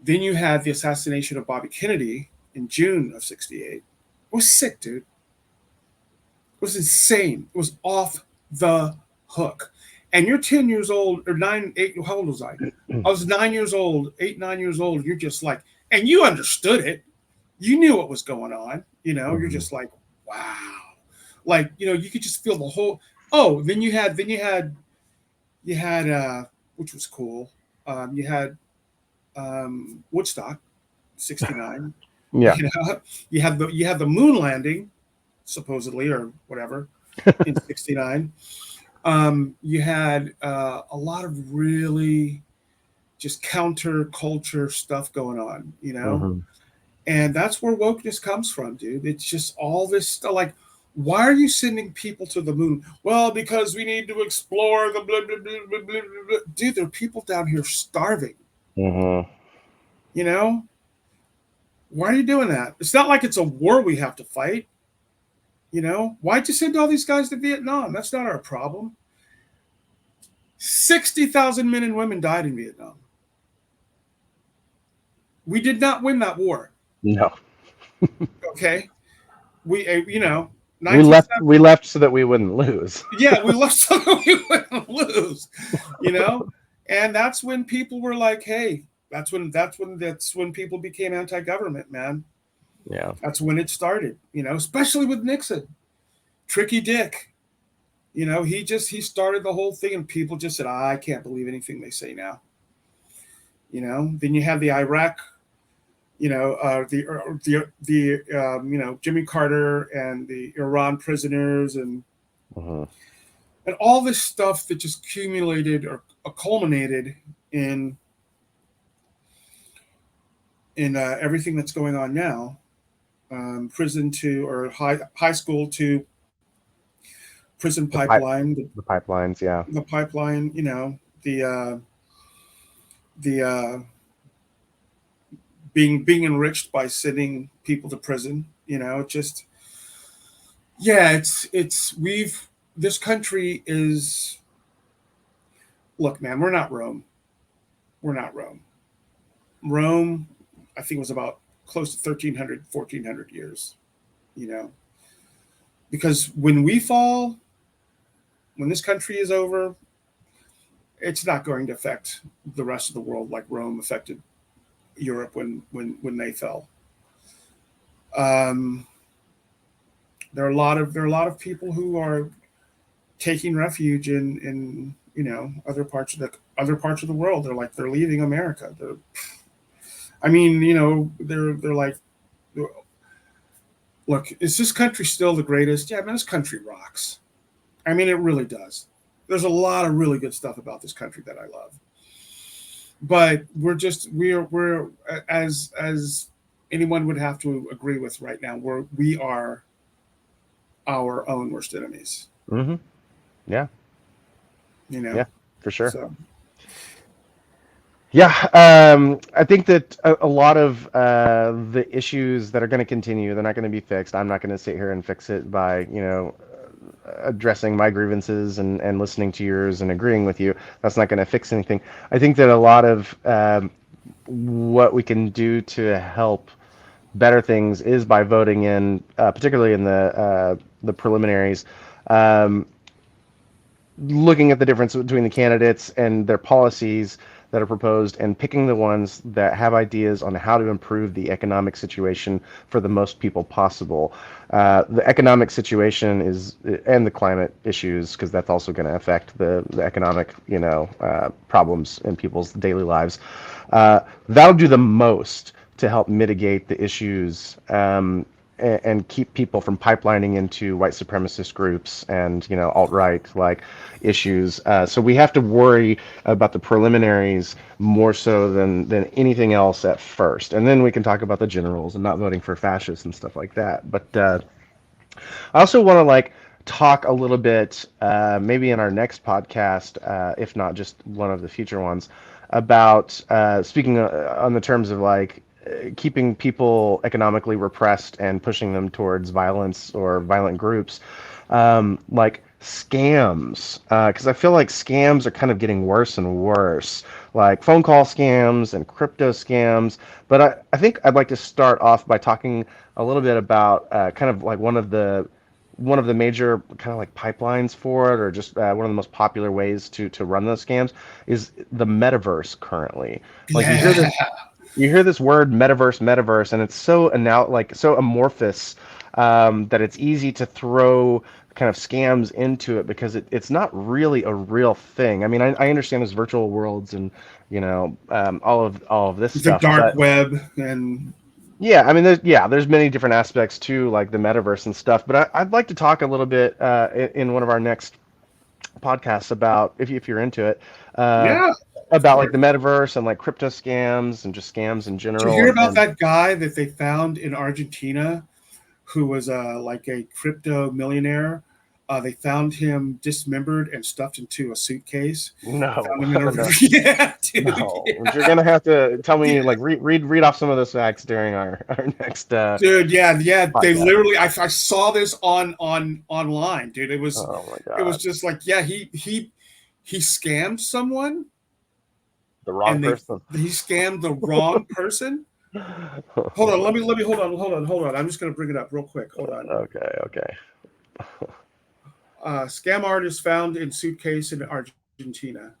Then you had the assassination of Bobby Kennedy in June of '68. It was sick, dude. It was insane. It was off the hook. And you're 10 years old, or 9, 8, how old was I? I was 9 years old, 8, 9 years old. You're just like, and you understood it. You knew what was going on. You're Hmm. just like, wow. Like, you could just feel the whole. Oh, then you had, which was cool. You had Woodstock, '69. Yeah. You had the moon landing, supposedly, or whatever, in '69. You had a lot of really just counter culture stuff going on. Hmm. And that's where wokeness comes from, dude. It's just all this stuff. Like, why are you sending people to the moon? Well, because we need to explore the blah, blah, blah, blah, blah, blah. Dude, there are people down here starving. Hmm. You know? Why are you doing that? It's not like it's a war we have to fight. Why'd you send all these guys to Vietnam? That's not our problem. 60,000 men and women died in Vietnam. We did not win that war. No. Okay. We, We left. 1970. We left so that we wouldn't lose. Yeah, we left so we wouldn't lose. You know, and that's when people were like, "Hey, that's when people became anti-government, man. Yeah. That's when it started. Especially with Nixon, Tricky Dick. He started the whole thing, and people just said, "I can't believe anything they say now." Then you have the Iraq Jimmy Carter and the Iran prisoners Hmm. and all this stuff that just accumulated or culminated in everything that's going on now, prison to or high school to prison The pipe, pipeline, the pipelines, yeah. the pipeline, the the being enriched by sending people to prison. Just yeah, it's we've this country is look, man, we're not Rome. We're not Rome. Rome, I think, was about close to 1300, 1400 years. You know, because when we fall, when this country is over, it's not going to affect the rest of the world like Rome affected Europe when they fell. Um, there are a lot of people who are taking refuge in other parts of the world. They're leaving America. I mean, they're like, look, is this country still the greatest? Yeah, man, this country rocks. I mean, it really does. There's a lot of really good stuff about this country that I love, but we're as anyone would have to agree with right now. We are our own worst enemies. Hmm. Yeah, You know, yeah, for sure. so Yeah, I think that a lot of the issues that are going to continue, they're not going to be fixed. I'm not going to sit here and fix it by, addressing my grievances and listening to yours and agreeing with you. That's not going to fix anything. I think that a lot of what we can do to help better things is by voting in, particularly in the preliminaries. Um, Looking at the difference between the candidates and their policies that are proposed and picking the ones that have ideas on how to improve the economic situation for the most people possible. The economic situation is, and the climate issues, because that's also going to affect the economic, problems in people's daily lives. That'll do the most to help mitigate the issues and keep people from pipelining into white supremacist groups and alt-right like issues. So we have to worry about the preliminaries more so than anything else at first, and then we can talk about the generals and not voting for fascists and stuff like that. But I also want to talk a little bit, maybe in our next podcast, if not just one of the future ones, about speaking on the terms of keeping people economically repressed and pushing them towards violence or violent groups, like scams, because I feel like scams are kind of getting worse and worse, like phone call scams and crypto scams. But I think I'd like to start off by talking a little bit about kind of like one of the major kind of like pipelines for it, or just one of the most popular ways to run those scams is the metaverse currently. Like yeah, you hear this word metaverse, and it's so so amorphous, that it's easy to throw kind of scams into it because it's not really a real thing. I mean, I understand there's virtual worlds and all of this the stuff, dark but web and yeah, I mean, there's many different aspects to like the metaverse and stuff. But I'd like to talk a little bit in one of our next podcasts about if you're into it, uh, yeah, of about like course. the metaverse and like crypto scams and just scams in Did you general. hear And, about and that guy that they found in Argentina who was like a crypto millionaire? They found him dismembered and stuffed into a suitcase. no, Found him in a no, yeah, dude, no, yeah, you're gonna have to tell yeah. me like read off some of those facts during our next Dude, yeah, yeah. They podcast. literally, I saw this on online, dude. Oh my it was God, just like, yeah, he scammed someone, the wrong and person. he scammed the wrong person. Hold on, let me hold on. I'm just gonna bring it up real quick. Hold on. Okay, okay. Scam artist found in suitcase in Argentina.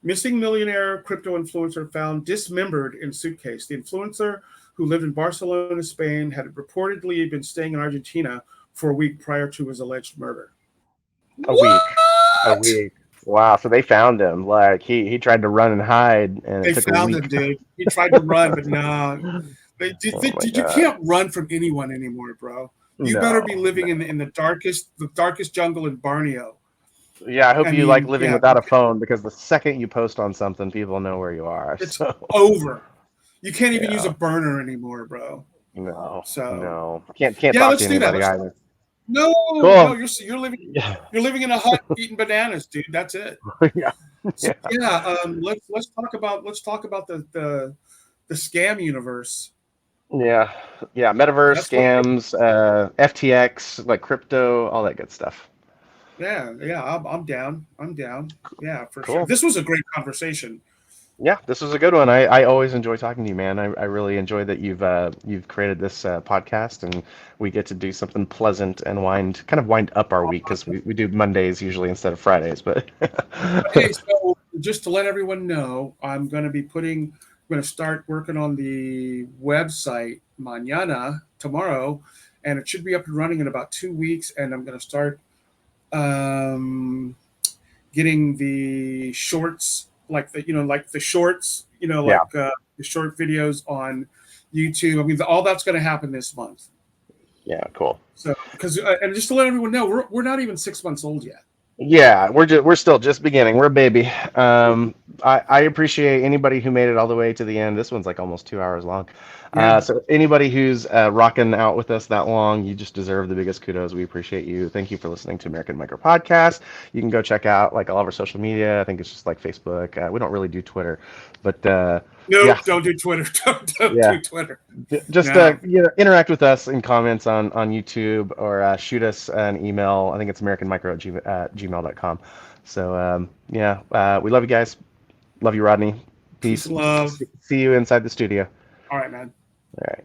Missing millionaire crypto influencer found dismembered in suitcase. The influencer, who lived in Barcelona, Spain, had reportedly been staying in Argentina for a week prior to his alleged murder. A week, a What? week. Wow, so they found him. Like he tried to run and hide, and it They took a found week. him, dude. He tried to run, but no. Oh my You God. can't run from anyone anymore, bro. You better No, be living no. in the darkest jungle in Borneo. Yeah, I hope I you like mean, living yeah, without a phone because the second you post on something, people know where you are. it's So over. You can't even use yeah, a burner anymore, bro. no, So no, can't yeah, talk to let's do that. anybody Let's either. no, no. Cool. Yeah, You're living in a hut eating bananas, dude. That's it. yeah, So yeah, yeah, let's talk about the scam universe. yeah, yeah. Metaverse That's what scams, FTX, like crypto, all that good stuff. yeah, I'm down. I'm down. Yeah, for sure. Cool. This was a great conversation. Yeah, this was a good one. I always enjoy talking to you, man. I really enjoy that you've created this podcast and we get to do something pleasant and wind up our week because we do Mondays usually instead of Fridays. But Hey, so just to let everyone know, I'm going to start working on the website mañana, tomorrow, and it should be up and running in about 2 weeks. And I'm going to start um, getting the shorts, like the shorts, yeah, the short videos on YouTube. I mean, all that's going to happen this month. yeah, cool. So, because and just to let everyone know, we're not even 6 months old yet. Yeah, we're still just beginning. We're a baby. I appreciate anybody who made it all the way to the end. This one's like almost 2 hours long. Yeah. So anybody who's rocking out with us that long, you just deserve the biggest kudos. We appreciate you. Thank you for listening to American Micro Podcast. You can go check out like all of our social media. I think it's just like Facebook. We don't really do Twitter, but Nope, yeah, don't do Twitter. Don't yeah. do Twitter. Just No. interact with us in comments on YouTube or shoot us an email. I think it's americanmicro@gmail.com. So yeah, we love you guys. Love you, Rodney. Peace Peace. and love. See you inside the studio. All right, man. All right.